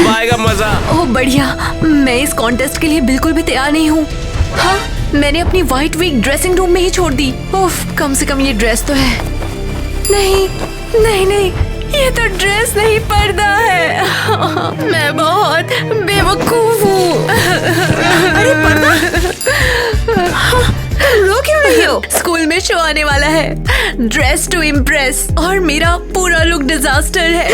आएगा मजा। ओह बढ़िया, मैं इस कॉन्टेस्ट के लिए बिल्कुल भी तैयार नहीं हूँ। हाँ, मैंने अपनी व्हाइट विग ड्रेसिंग रूम में ही छोड़ दी। उफ, कम से कम ये ड्रेस तो है। नहीं नहीं नहीं, ये तो ड्रेस नहीं, पर्दा है। मैं बहुत बेवकूफ हूँ। अरे पर्दा? आने वाला है, ड्रेस टू इम्प्रेस, और मेरा पूरा लुक डिजास्टर है।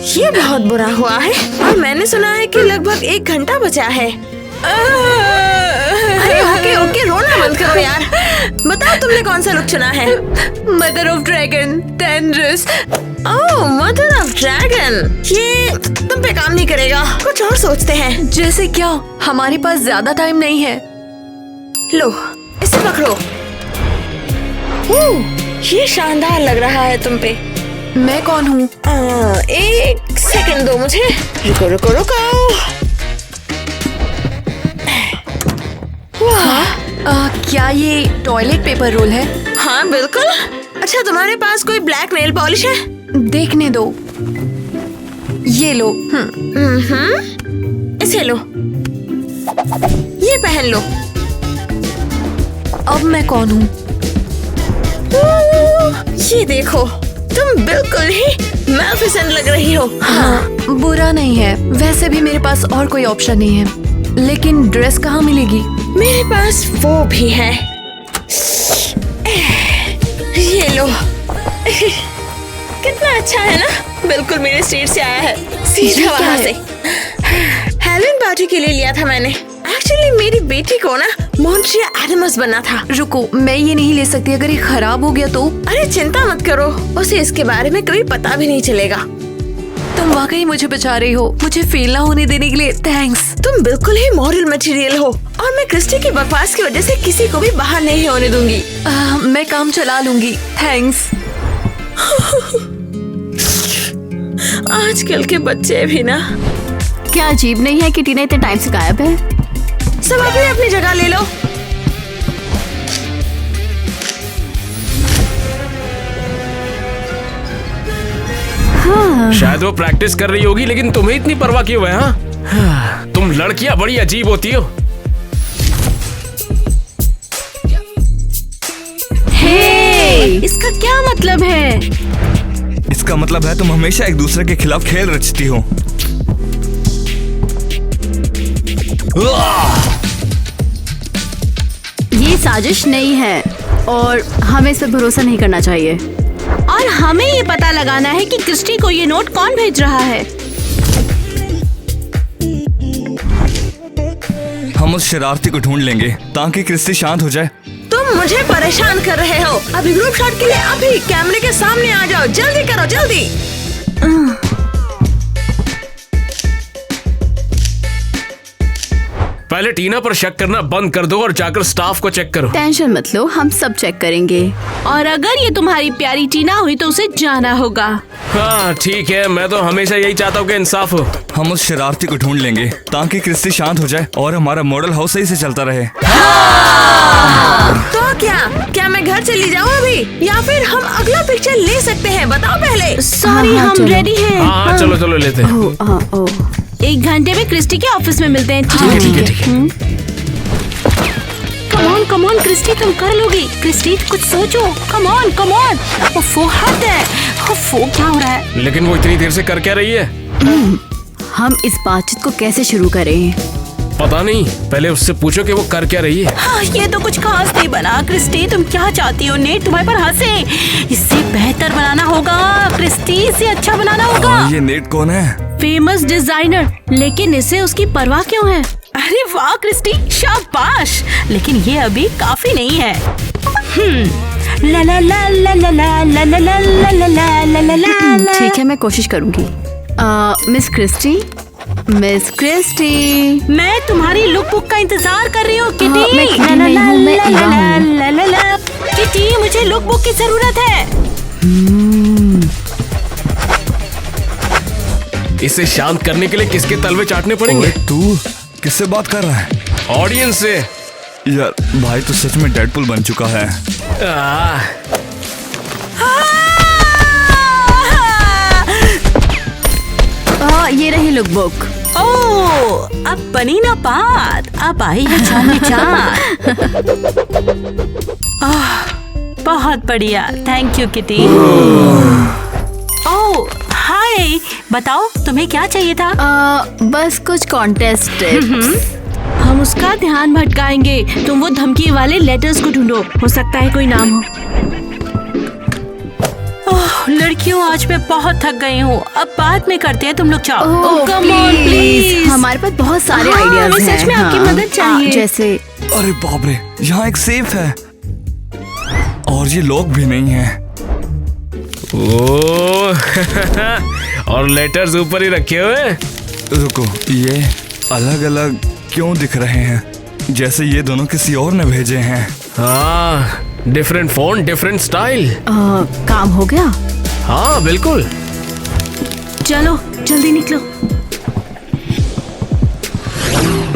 ये बहुत बुरा हुआ है और मैंने सुना है कि लगभग 1 घंटा बचा है। अरे ओके ओके, रोना बंद करो यार। बताओ तुमने कौन सा लुक चुना है? मदर ऑफ ड्रैगन, टेंड्रस। ओह, मदर ऑफ ड्रैगन, ये तुम पे काम नहीं करेगा, कुछ और सोचते हैं। जैसे क्या? हमारे पास ज्यादा टाइम नहीं है। लो इसे पकड़ो। ये शानदार लग रहा है तुम पे। मैं कौन हूँ? 1 सेकंड दो मुझे। रुको रुको रुको। क्या ये टॉयलेट पेपर रोल है? हाँ बिल्कुल। अच्छा, तुम्हारे पास कोई ब्लैक नेल पॉलिश है? देखने दो। ये लो। इसे लो, ये पहन लो। अब मैं कौन हूँ? ये देखो, तुम बिल्कुल ही मैलेफिसेंट लग रही हो। हाँ, बुरा नहीं है। वैसे भी मेरे पास और कोई ऑप्शन नहीं है। लेकिन ड्रेस कहाँ मिलेगी? मेरे पास वो भी है। ये लो। कितना अच्छा है ना, बिल्कुल मेरे स्टेट से आया है, सीधा वहाँ से। हेलोवीन पार्टी के लिए लिया था मैंने। एक्चुअली मेरी बेटी को ना मॉन्ट्रिया एडमस बनना था। रुको, मैं ये नहीं ले सकती। अगर ये खराब हो गया तो? अरे चिंता मत करो, उसे इसके बारे में कभी पता भी नहीं चलेगा। तुम वाकई मुझे बचा रही हो। मुझे फेल ना होने देने के लिए थैंक्स। तुम बिल्कुल ही मॉरल मटेरियल हो और मैं क्रिस्टी की बकवास की वजह से किसी को भी बाहर नहीं होने दूंगी। मैं काम चला लूंगी। थैंक्स। आजकल के बच्चे भी ना। क्या अजीब नहीं है कि टीना इतने टाइम से गायब है? सब अपनी अपनी जगह ले लो। हाँ। शायद वो प्रैक्टिस कर रही होगी, लेकिन तुम्हें इतनी परवाह क्यों है? हाँ? तुम लड़कियां बड़ी अजीब होती हो। हे, इसका क्या मतलब है? इसका मतलब है तुम हमेशा एक दूसरे के खिलाफ खेल रचती हो। ये साजिश नहीं है और हमें इस पर भरोसा नहीं करना चाहिए। और हमें ये पता लगाना है कि क्रिस्टी को ये नोट कौन भेज रहा है। हम उस शरारती को ढूंढ लेंगे ताकि क्रिस्टी शांत हो जाए। तुम मुझे परेशान कर रहे हो। अभी ग्रुप शॉट के लिए अभी कैमरे के सामने आ जाओ। जल्दी करो, जल्दी। पहले टीना पर शक करना बंद कर दो और जाकर स्टाफ को चेक करो। टेंशन मत लो, हम सब चेक करेंगे। और अगर ये तुम्हारी प्यारी टीना हुई तो उसे जाना होगा। हाँ ठीक है, मैं तो हमेशा यही चाहता हूँ कि इंसाफ हो। हम उस शरारती को ढूंढ लेंगे ताकि क्रिस्टी शांत हो जाए और हमारा मॉडल हाउस सही से चलता रहे। तो क्या मैं घर चली जाऊँ अभी, या फिर हम अगला पिक्चर ले सकते हैं? बताओ पहले। सॉरी, हम रेडी हैं। हाँ चलो चलो लेते हैं। 1 घंटे में क्रिस्टी के ऑफिस में मिलते हैं। ठीक है। कम ऑन क्रिस्टी, तुम कर लोगी। क्रिस्टी कुछ सोचो। Come on. ओफो, हद है। ओफो, क्या हो रहा है? लेकिन वो इतनी देर से कर क्या रही है? हम इस बातचीत को कैसे शुरू करें? पता नहीं, पहले उससे पूछो कि वो कर क्या रही है। हाँ, ये तो कुछ खास नहीं बना। क्रिस्टी तुम क्या चाहती हो? नेट तुम्हारे पर हंसे। इससे बेहतर बनाना होगा क्रिस्टी, इसे अच्छा बनाना होगा। ये नेट कौन है? फेमस डिजाइनर, लेकिन इसे उसकी परवाह क्यों है? अरे वाह क्रिस्टी, शाबाश। लेकिन ये अभी काफी नहीं है। ला ला ला ला ला ला ला ला ला ला ला ला ला ला। ठीक है, मैं कोशिश करूंगी। मिस क्रिस्टी, मैं तुम्हारी लुक बुक का इंतजार कर रही हूँ किटी। मैं खड़ी नहीं हूँ, मैं इवा हूँ। किटी, मुझे लुक बुक की जरूरत है। इसे शांत करने के लिए किसके तलवे चाटने पड़ेंगे? तू किससे बात कर रहा है? ऑडियंस से। यार भाई तो सच में डेडपुल बन चुका है। ये रही लुक बुक। ओह, अब बनी ना बात, अब आई है जान जान। बहुत बढ़िया, थैंक यू किटी। ओह हाय, बताओ तुम्हें क्या चाहिए था? बस कुछ कॉन्टेस्ट टिप्स। हम उसका ध्यान भटकाएंगे। तुम वो धमकी वाले लेटर्स को ढूंढो, हो सकता है कोई नाम हो। ओह लड़कियों, आज मैं बहुत थक गई हूँ। अब बाद में करते हैं, तुम लोग जाओ। ओह, कम ऑन प्लीज। हमारे पास बहुत सारे हाँ, आइडियाज हमें हैं। सच में आपकी मदद चाहिए। जैसे अरे बाप रे, यहाँ एक सेफ है और ये लॉक भी नहीं है। ओह और लेटर्स ऊपर ही रखे हुए। रुको, ये अलग अलग क्यों दिख रहे हैं? जैसे ये दोनों किसी और ने भेजे हैं। हाँ, डिफरेंट फोन, डिफरेंट स्टाइल। काम हो गया? हाँ बिल्कुल। चलो जल्दी निकलो।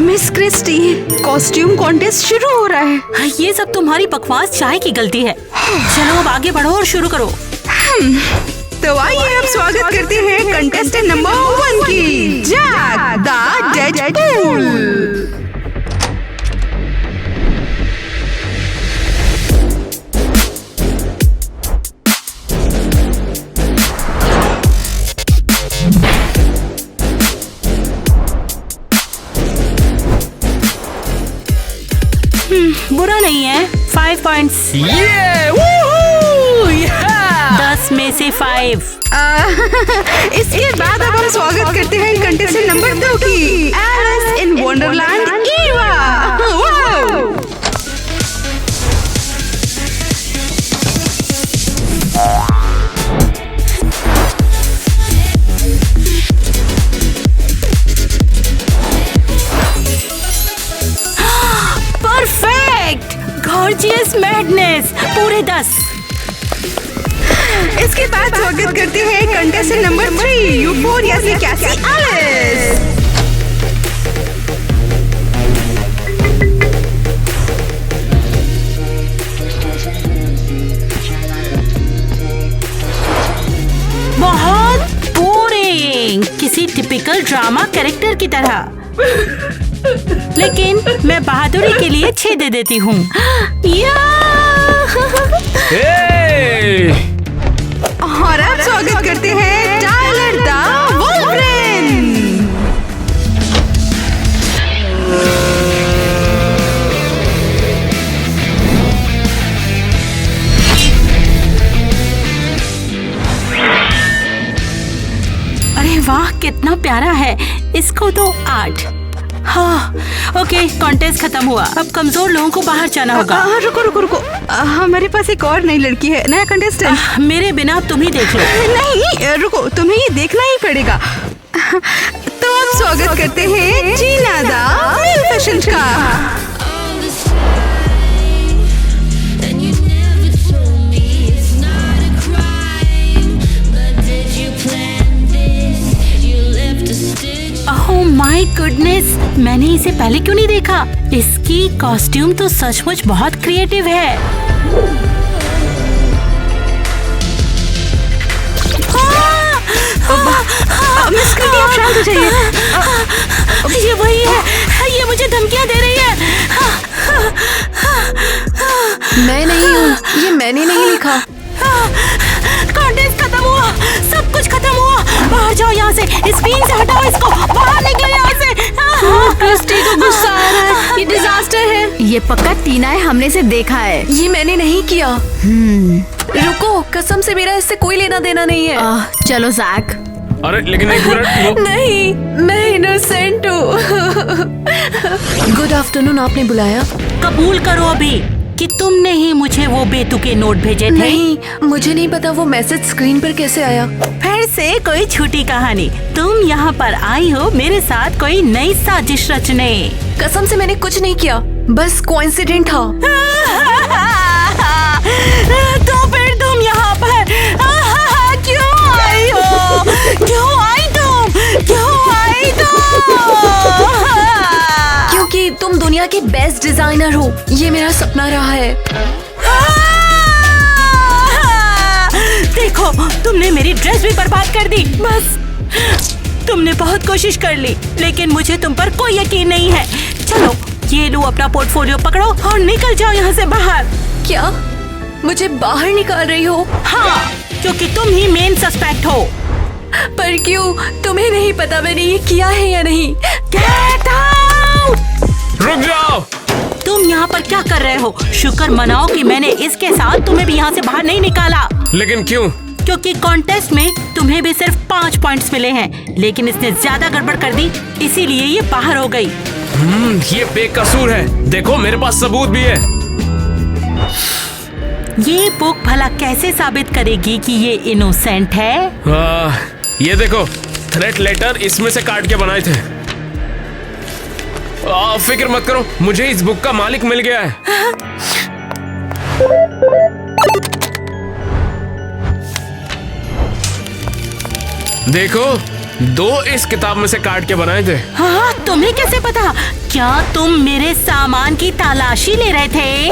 मिस क्रिस्टी, कॉस्ट्यूम कॉन्टेस्ट शुरू हो रहा है। हाँ, ये सब तुम्हारी बकवास चाय की गलती है। चलो अब आगे बढ़ो और शुरू करो। तो आइए अब स्वागत करते हैं कंटेस्टेंट नंबर 1 की, जैक द डेडपूल। बुरा नहीं है, 5 पॉइंट्स। 10 में से 5। इसके बाद अब हम स्वागत करते हैं कंटेस्टेंट नंबर 2 की, Alice in Wonderland Eva. Perfect, gorgeous madness, पूरे 10। इसके बाद स्वागत करते हैं कंटेस्टेंट नंबर 3, यूफोरिया से कैसी एलिस। बहुत बोरिंग, किसी टिपिकल ड्रामा कैरेक्टर की तरह। लेकिन मैं बहादुरी के लिए 6 दे देती हूँ। और अब स्वागत करते हैं टाइलर द वुल्वरीन। अरे वाह, कितना प्यारा है। इसको तो 8। हाँ, ओके, कॉन्टेस्ट खत्म हुआ। अब कमजोर लोगों को बाहर जाना होगा। रुको रुको रुको, हमारे पास एक और नई लड़की है, नया कंटेस्टेंट। मेरे बिना तुम ही देख लो। नहीं रुको, तुम्हें ये देखना ही पड़ेगा। तो अब स्वागत करते हैं जीना द मेलेफिसेंट का। ओह माय गुडनेस, मैंने इसे पहले क्यों नहीं देखा? इसकी कॉस्ट्यूम तो सचमुच बहुत क्रिएटिव है। मिस क्रिस्टी, आप शांत हो जाइए। ये वही है, ये मुझे धमकियां दे रही है। मैं नहीं हूँ, ये मैंने नहीं लिखा। कॉन्टेस्ट खत्म हुआ, सब कुछ खत्म हुआ। बाहर जाओ यहाँ से, स्क्रीन से हटाओ इसको, बाहर निकलो यहाँ से। क्रिस्टी को गुस्सा आ रहा है, ये डिजास्टर है। ये पक्का टीना है, हमने से देखा है। ये मैंने नहीं किया। रुको, कसम से मेरा इससे कोई लेना देना नहीं है। चलो जैक। अरे लेकिन एक मिनट। नहीं, मैं इनोसेंट हूँ। गुड आफ्टरनून, आपने बुलाया? कबूल करो अभी कि तुमने ही मुझे वो बेतुके नोट भेजे थे। नहीं, मुझे नहीं पता वो मैसेज स्क्रीन पर कैसे आया। फिर से कोई छोटी कहानी। तुम यहाँ पर आई हो मेरे साथ कोई नई साजिश रचने। कसम से मैंने कुछ नहीं किया, बस कोइंसिडेंट था। तो फिर तुम यहाँ पर क्यों आई हो? क्यों आई तुम? क्यों आई तुम? क्योंकि तुम दुनिया के बेस्ट डिजाइनर हो, ये मेरा सपना रहा है। देखो, तुमने मेरी ड्रेस भी बर्बाद कर दी। बस, तुमने बहुत कोशिश कर ली, लेकिन मुझे तुम पर कोई यकीन नहीं है। चलो, ये लो अपना पोर्टफोलियो पकड़ो और निकल जाओ यहाँ से बाहर। क्या मुझे बाहर निकाल रही हो? हाँ, क्योंकि तुम ही मेन सस्पेक्ट हो। पर क्यों? तुम्हें नहीं पता मैंने ये किया है या नहीं? Get out! रुक जाओ। तुम यहाँ पर क्या कर रहे हो? शुक्र मनाओ कि मैंने इसके साथ तुम्हें भी यहाँ से बाहर नहीं निकाला। लेकिन क्यों? क्योंकि कॉन्टेस्ट में तुम्हें भी सिर्फ 5 पॉइंट्स मिले हैं, लेकिन इसने ज्यादा गड़बड़ कर दी, इसीलिए ये बाहर हो गई। ये बेकसूर है। देखो मेरे पास सबूत भी है। ये बुक भला कैसे साबित करेगी कि ये इनोसेंट है? ये देखो, थ्रेट लेटर इसमें से काट के बनाए थे। फिक्र मत करो, मुझे इस बुक का मालिक मिल गया है। देखो, 2 इस किताब में से काट के बनाए थे। हाँ, तुम्हें कैसे पता? क्या तुम मेरे सामान की तलाशी ले रहे थे?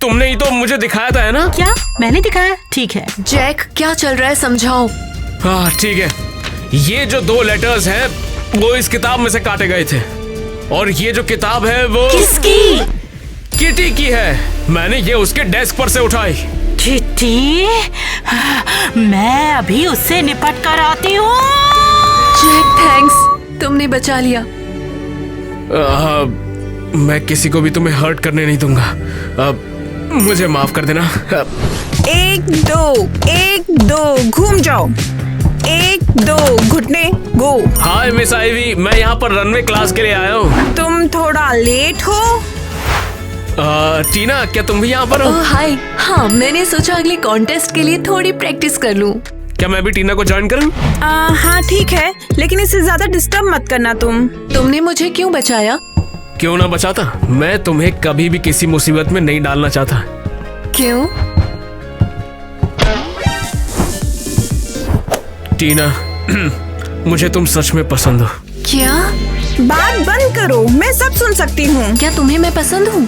तुमने ही तो मुझे दिखाया था, है ना? क्या मैंने दिखाया? ठीक है। जैक, क्या चल रहा है, समझाओ। हाँ ठीक है, ये जो 2 लेटर्स हैं वो इस किताब में से काटे गए थे, और ये जो किताब है वो किसकी? किटी की है। मैंने ये उसके डेस्क पर से उठाई। किटी? मैं अभी उससे निपट कर आती हूँ। जैक, थैंक्स, तुमने बचा लिया। मैं किसी को भी तुम्हें हर्ट करने नहीं दूंगा। मुझे माफ कर देना। 1 2 घूम जाओ। 1 2 घुटने गो। हाय मिस आइवी, मैं यहाँ पर रनवे क्लास के लिए आया हूँ। तुम थोड़ा लेट हो। टीना, क्या तुम भी यहाँ पर हो? हाय। हाँ, मैंने सोचा अगले कॉन्टेस्ट के लिए थोड़ी प्रैक्टिस कर लूं। क्या मैं भी टीना को ज्वाइन करूँ? हाँ ठीक है, लेकिन इससे ज्यादा डिस्टर्ब मत करना। तुमने मुझे क्यों बचाया? क्यों ना बचाता, मैं तुम्हें कभी भी किसी मुसीबत में नहीं डालना चाहता। क्यों? टीना, मुझे तुम सच में पसंद हो। क्या? बात बंद करो, मैं सब सुन सकती हूँ। क्या तुम्हें मैं पसंद हूँ?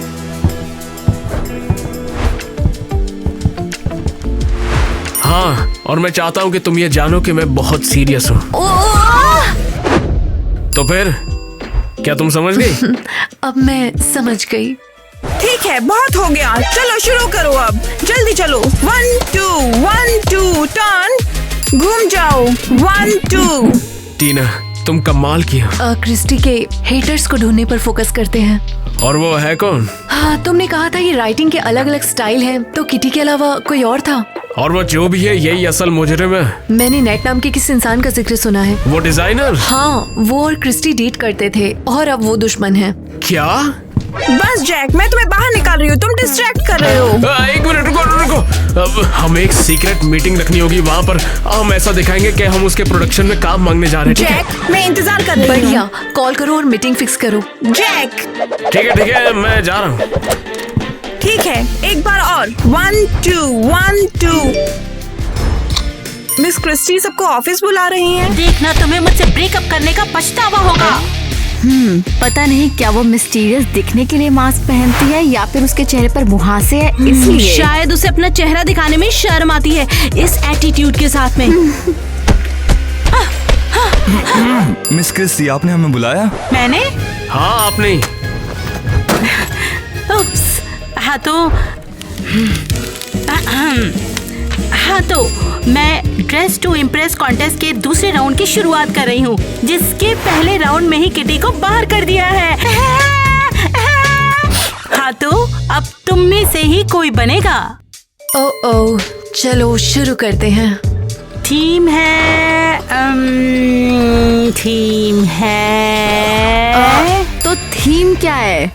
हाँ, और मैं चाहता हूँ कि तुम ये जानो कि मैं बहुत सीरियस हूँ। तो फिर क्या तुम समझ गई? अब मैं समझ गई। ठीक है, बहुत हो गया, चलो शुरू करो अब। जल्दी चलो। 1 2 टर्न, घूम जाओ। 1 2। टीना, तुम कमाल की हो। क्रिस्टी के हेटर्स को ढूंढने पर फोकस करते हैं। और वो है कौन? हाँ, तुमने कहा था ये राइटिंग के अलग अलग स्टाइल हैं, तो किटी के अलावा कोई और था? और वो जो भी है, यही असल मुजरिम है। मैंने नेट नाम के किसी इंसान का जिक्र सुना है। वो डिजाइनर? हाँ, वो और क्रिस्टी डेट करते थे और अब वो दुश्मन है। क्या? बस जैक, मैं तुम्हें बाहर निकाल रही हूँ, तुम डिस्ट्रैक्ट कर रहे हो। 1 मिनट, रुको। अब हमें एक सीक्रेट मीटिंग रखनी होगी वहाँ पर। हम ऐसा दिखाएंगे कि हम उसके प्रोडक्शन में काम मांगने जा रहे हैं। जैक, मैं इंतजार कर रही हूँ। बढ़िया, कॉल करो और मीटिंग फिक्स करो। जैक। ठीक है, मैं जा रहा हूँ। ठीक है, एक बार और। 1 2 मिस क्रिस्टी सबको ऑफिस बुला रही हैं। देखना, तुम्हें मुझसे ब्रेकअप करने का पछतावा होगा। पता नहीं क्या वो मिस्टीरियस दिखने के लिए मास्क पहनती है या फिर उसके चेहरे पर मुहासे है, इसलिए। शायद उसे अपना चेहरा दिखाने में शर्म आती है इस एटीट्यूड के साथ में। मिस क्रिस्टी, आपने हमें बुलाया? मैंने? हाँ, आपने। हाँ तो मैं ड्रेस टू इम्प्रेस कॉन्टेस्ट के दूसरे राउंड की शुरुआत कर रही हूँ, जिसके पहले राउंड में ही किटी को बाहर कर दिया है। हाँ तो अब तुम में से ही कोई बनेगा। ओह, चलो शुरू करते हैं। थीम है तो थीम क्या है?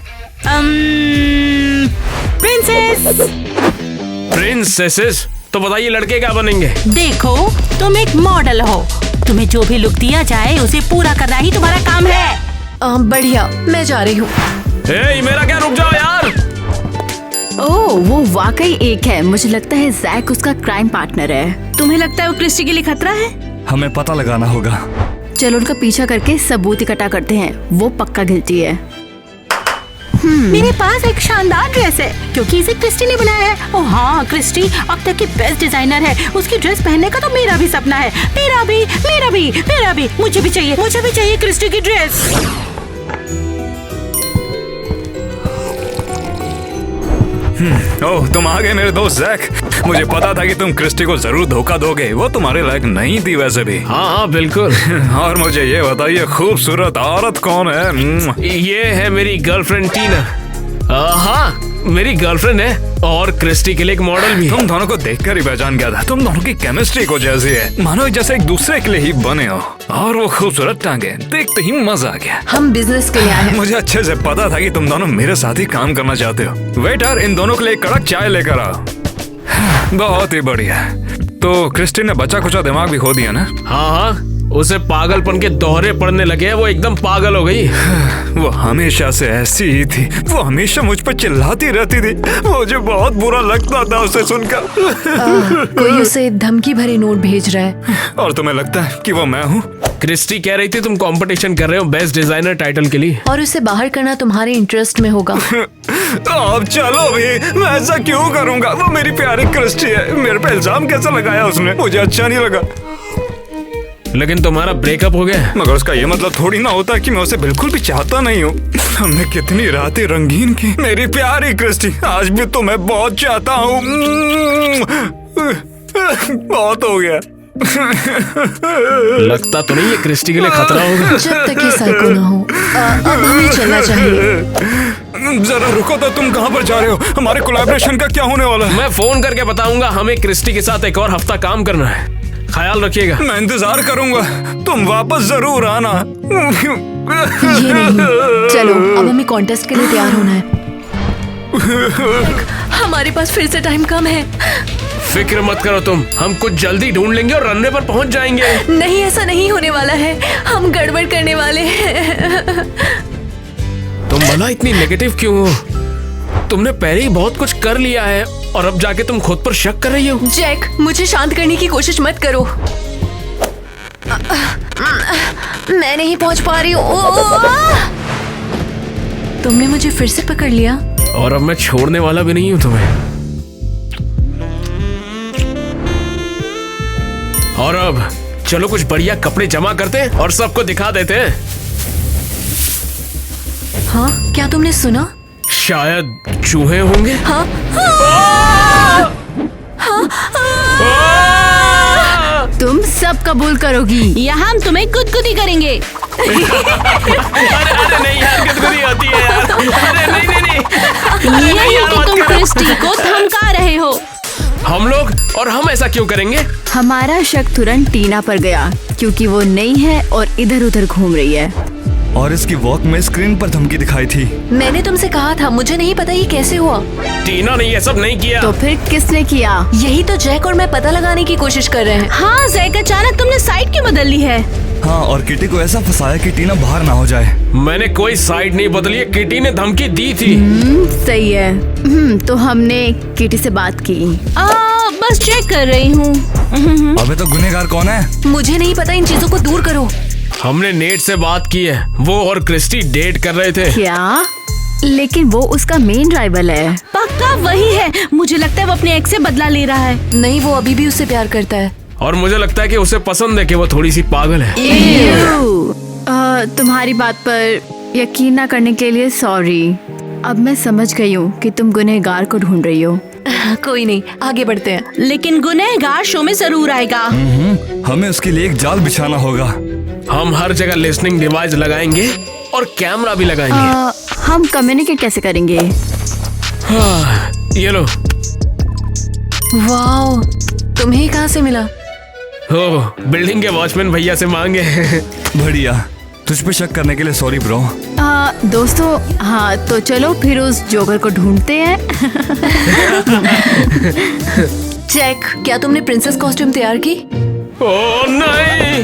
प्रिंसेसेस? तो बताइए, लड़के क्या बनेंगे? देखो, तुम एक मॉडल हो, तुम्हें जो भी लुक दिया जाए उसे पूरा करना ही तुम्हारा काम है। बढ़िया, मैं जा रही हूँ। मेरा क्या, रुक जाओ यार। ओह, वो वाकई एक है। मुझे लगता है जैक उसका क्राइम पार्टनर है। तुम्हें लगता है वो क्रिस्टी के लिए खतरा है? हमें पता लगाना होगा। चलो उनका पीछा करके सबूत इकट्ठा करते हैं। वो पक्का गिल्टी है। मेरे पास एक शानदार ड्रेस है क्योंकि इसे क्रिस्टी ने बनाया है। ओह हाँ, क्रिस्टी अब तक की बेस्ट डिजाइनर है। उसकी ड्रेस पहनने का तो मेरा भी सपना है। मेरा भी। मुझे भी चाहिए क्रिस्टी की ड्रेस। ओह, तुम आ गए मेरे दोस्त जैक। मुझे पता था कि तुम क्रिस्टी को जरूर धोखा दोगे, वो तुम्हारे लायक नहीं थी वैसे भी। हाँ हाँ बिल्कुल। और मुझे ये बताइए, खूबसूरत औरत कौन है? ये है मेरी गर्लफ्रेंड टीना। हाँ मेरी गर्लफ्रेंड है और क्रिस्टी के लिए एक मॉडल भी। तुम दोनों को देखकर ही पहचान गया था, तुम दोनों की केमिस्ट्री को जैसी है, मानो जैसे एक दूसरे के लिए ही बने हो। और वो खूबसूरत टांगे देखते ही मजा आ गया। हम बिजनेस के लिए आए हैं। मुझे अच्छे से पता था कि तुम दोनों मेरे साथ ही काम करना चाहते हो। वेटर, इन दोनों के लिए कड़क चाय लेकर आओ। बहुत ही बढ़िया। तो क्रिस्टी ने बचा कुचा दिमाग भी खो दिया ना? हाँ हाँ, उसे पागलपन के दोहरे पड़ने लगे हैं, वो एकदम पागल हो गई। वो हमेशा से ऐसी ही थी, वो हमेशा मुझ पर चिल्लाती रहती थी, मुझे बहुत बुरा लगता था उसे सुनकर। कोई उसे धमकी भरे नोट भेज रहा है। और तुम्हें लगता है कि वो मैं हूँ? क्रिस्टी कह रही थी तुम कंपटीशन कर रहे हो बेस्ट डिजाइनर टाइटल के लिए, और उसे बाहर करना तुम्हारे इंटरेस्ट में होगा। अब चलो भी, मैं ऐसा क्यों करूँगा? वो मेरी प्यारी क्रिस्टी है, मेरे पे इल्जाम कैसे लगाया उसने? मुझे अच्छा नहीं लगा। लेकिन तुम्हारा ब्रेकअप हो गया। मगर उसका ये मतलब थोड़ी ना होता कि मैं उसे बिल्कुल भी चाहता नहीं हूँ। हमने कितनी रातें रंगीन की, मेरी प्यारी क्रिस्टी, आज भी तुम्हें बहुत चाहता हूँ। बहुत हो गया। लगता तो नहीं है क्रिस्टी के लिए खतरा होगा। जब तक ये साइको ना हो, अब हमें चलना चाहिए। जरा रुको तो, तुम कहाँ पर जा रहे हो? हमारे कोलैबोरेशन का क्या होने वाला है? मैं फोन करके बताऊंगा, हमें क्रिस्टी के साथ एक और हफ्ता काम करना है, ख्याल रखिएगा। मैं इंतजार करूंगा, तुम वापस जरूर आना। ये नहीं, चलो अब हमें कॉन्टेस्ट के लिए तैयार होना है। हमारे पास फिर से टाइम कम है। फिक्र मत करो तुम, हम कुछ जल्दी ढूंढ लेंगे और रनवे पर पहुंच जाएंगे। नहीं, ऐसा नहीं होने वाला है, हम गड़बड़ करने वाले हैं। तुम भला इतनी नेगेटिव क्यों हो? तुमने पहले ही बहुत कुछ कर लिया है और अब जाके तुम खुद पर शक कर रही हो। जैक, मुझे शांत करने की कोशिश मत करो। मैं नहीं पहुंच पा रही हूँ। तुमने मुझे फिर से पकड़ लिया और अब मैं छोड़ने वाला भी नहीं हूँ तुम्हें। और अब चलो कुछ बढ़िया कपड़े जमा करते हैं और सबको दिखा देते हैं। हाँ, क्या तुमने सुना? शायद चूहे होंगे। हाँ, तुम सब कबूल करोगी या हम तुम्हें गुदगुदी करेंगे? अरे नहीं यार, गुदगुदी होती है यार। अरे नहीं। यही कि तुम क्रिस्टी को धमका रहे हो। हम लोग, और हम ऐसा क्यों करेंगे? हमारा शक तुरंत टीना पर गया क्योंकि वो नई है और इधर उधर घूम रही है। और इसकी वॉक में स्क्रीन पर धमकी दिखाई थी। मैंने तुमसे कहा था, मुझे नहीं पता ये कैसे हुआ। टीना ने ये सब नहीं किया। तो फिर किसने किया? यही तो जैक और मैं पता लगाने की कोशिश कर रहे हैं। हाँ जैक, अचानक तुमने साइड क्यों बदल ली है? हाँ, और किटी को ऐसा फंसाया कि टीना बाहर ना हो जाए। मैंने कोई साइड नहीं बदली है, किटी ने धमकी दी थी। सही है। तो हमने किटी से बात की। बस चेक कर रही हूँ। अबे तो गुनहगार कौन है? मुझे नहीं पता, इन चीजों को दूर करो। हमने नेट से बात की है, वो और क्रिस्टी डेट कर रहे थे। क्या? लेकिन वो उसका मेन राइवल है। पक्का वही है। मुझे लगता है वो अपने एक्स से बदला ले रहा है। नहीं, वो अभी भी उससे प्यार करता है। और मुझे लगता है कि उसे पसंद है कि वो थोड़ी सी पागल है। तुम्हारी बात पर यकीन न करने के लिए सॉरी। अब मैं समझ गई हूँ कि तुम गुनहगार को ढूंढ रही हो। कोई नहीं, आगे बढ़ते हैं। लेकिन गुनहगार शो में जरूर आएगा। हमें उसके लिए एक जाल बिछाना होगा। हम हर जगह लिसनिंग डिवाइस लगाएंगे और कैमरा भी लगाएंगे। हम कम्युनिकेट कैसे करेंगे? ये लो। वाओ, तुम्हें कहाँ से मिला? हो, बिल्डिंग के वॉचमैन भैया से मांगे। बढ़िया, तुझ पे शक करने के लिए सॉरी ब्रो। दोस्तों, हाँ तो चलो फिर उस जोकर को ढूंढते हैं। जैक, क्या तुमने प्रिंसेस कॉस्ट्यूम तैयार की? ओह नहीं।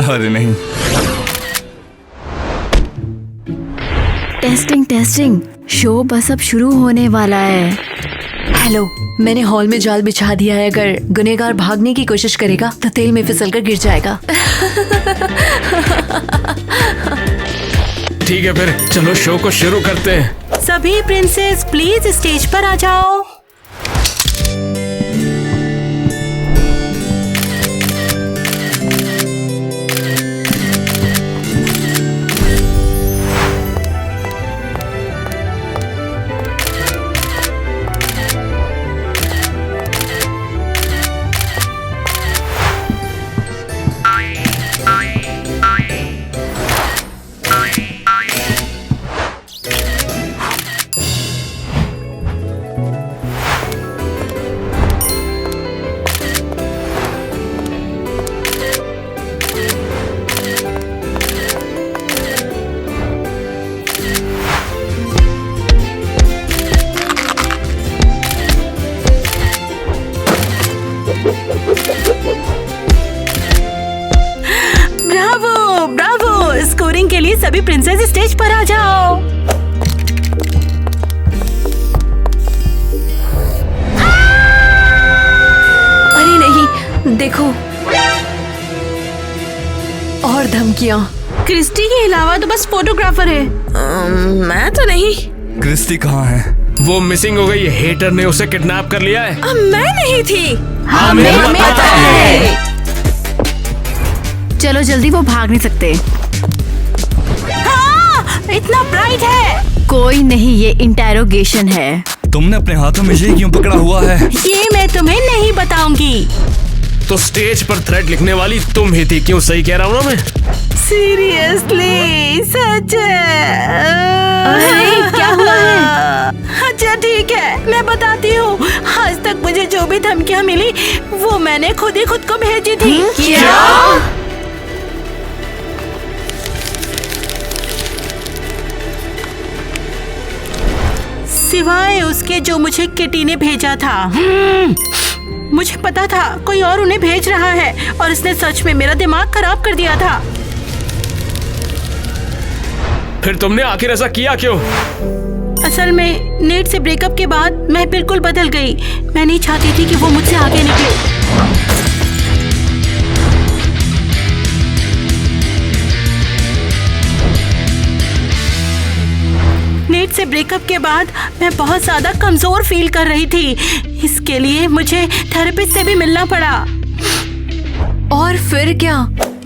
अरे नहीं। टेस्टिंग, शो बस अब शुरू होने वाला है। हेलो, मैंने हॉल में जाल बिछा दिया है। अगर गुनहगार भागने की कोशिश करेगा तो तेल में फिसलकर गिर जाएगा। ठीक है, फिर चलो शो को शुरू करते हैं। सभी प्रिंसेस प्लीज स्टेज पर आ जाओ। ब्रावो ब्रावो, स्कोरिंग के लिए सभी प्रिंसेस स्टेज पर आ जाओ। अरे नहीं, देखो और धमकियाँ। क्रिस्टी के अलावा तो बस फोटोग्राफर है। मैं तो नहीं। क्रिस्टी कहाँ है? वो मिसिंग हो गई है। हेटर ने उसे किडनैप कर लिया है। मैं नहीं थी। हमें पता है। चलो जल्दी, वो भाग नहीं सकते। हाँ, इतना ब्राइट है। कोई नहीं, ये इंटेरोगेशन है। तुमने अपने हाथों में ये क्यों पकड़ा हुआ है? ये मैं तुम्हें नहीं बताऊंगी। तो स्टेज पर थ्रेड लिखने वाली तुम ही थी, क्यों? सही कह रहा हूँ ना मैं? सीरियसली, सच अरे, क्या हुआ है? अच्छा ठीक है, मैं बताती हूँ। आज तक मुझे जो भी धमकियाँ मिली वो मैंने खुद ही खुद को भेजी थी। क्या? सिवाय उसके जो मुझे किटी ने भेजा था। मुझे पता था कोई और उन्हें भेज रहा है और इसने सच में मेरा दिमाग खराब कर दिया था। फिर तुमने आखिर ऐसा किया क्यों? असल में नेट से ब्रेकअप के बाद मैं बिल्कुल बदल गई। मैं नहीं चाहती थी कि वो मुझसे आगे निकले। नेट से ब्रेकअप के बाद मैं बहुत ज्यादा कमजोर फील कर रही थी। इसके लिए मुझे थेरेपिस्ट से भी मिलना पड़ा। और फिर क्या?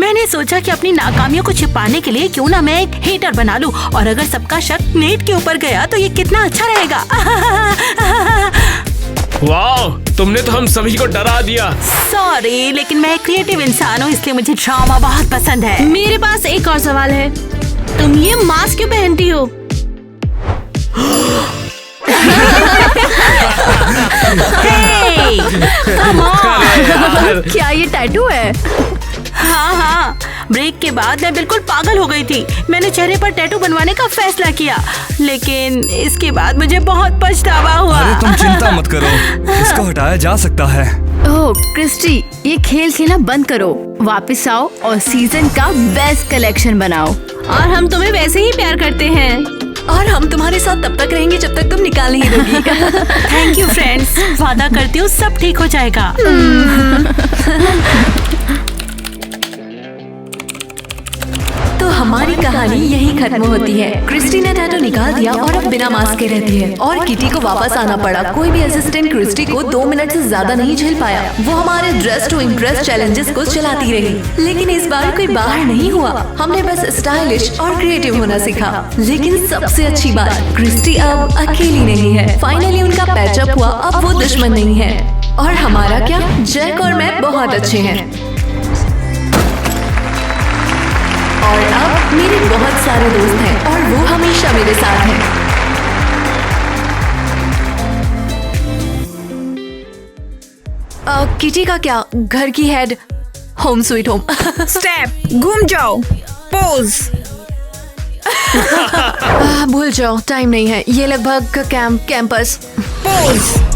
मैंने सोचा कि अपनी नाकामियों को छिपाने के लिए क्यों ना मैं एक हेटर बना लूं, और अगर सबका शक नेट के ऊपर गया तो ये कितना अच्छा रहेगा। वाह, तुमने तो हम सभी को डरा दिया। सॉरी, लेकिन मैं एक क्रिएटिव इंसान हूँ, इसलिए मुझे ड्रामा बहुत पसंद है। मेरे पास एक और सवाल है, तुम ये मास्क क्यों पहनती हो? Hey, come on! क्या ये टैटू है? हाँ, ब्रेक के बाद मैं बिल्कुल पागल हो गई थी। मैंने चेहरे पर टैटू बनवाने का फैसला किया, लेकिन इसके बाद मुझे बहुत पछतावा हुआ। अरे तुम चिंता मत करो, इसको हटाया जा सकता है। ओह क्रिस्टी, ये खेल खेलना बंद करो, वापस आओ और सीजन का बेस्ट कलेक्शन बनाओ। और हम तुम्हें वैसे ही प्यार करते हैं, और हम तुम्हारे साथ तब तक रहेंगे जब तक तुम निकाल नहीं दोगी। थैंक यू फ्रेंड्स, वादा करती हूँ सब ठीक हो जाएगा। तो हमारी कहानी यही खत्म होती है। क्रिस्टी ने टैटू निकाल दिया और अब बिना मास्क के रहती है, और किटी को वापस आना पड़ा। कोई भी असिस्टेंट क्रिस्टी को 2 मिनट से ज्यादा नहीं झेल पाया। वो हमारे ड्रेस टू इम्प्रेस चैलेंजेस को चलाती रही, लेकिन इस बार कोई बाहर नहीं हुआ। हमने बस स्टाइलिश और क्रिएटिव होना सीखा। लेकिन सबसे अच्छी बात, क्रिस्टी अब अकेली नहीं है। फाइनली उनका पैचअप हुआ, अब वो दुश्मन नहीं है। और हमारा क्या, जैक और मैं बहुत अच्छे हैं, और अब मेरे बहुत सारे दोस्त हैं, और वो हमेशा मेरे साथ हैं। किटी का क्या, घर की head, home sweet home. Step, घूम जाओ, पोज। भूल जाओ, टाइम नहीं है। ये लगभग कैंपस। पोज।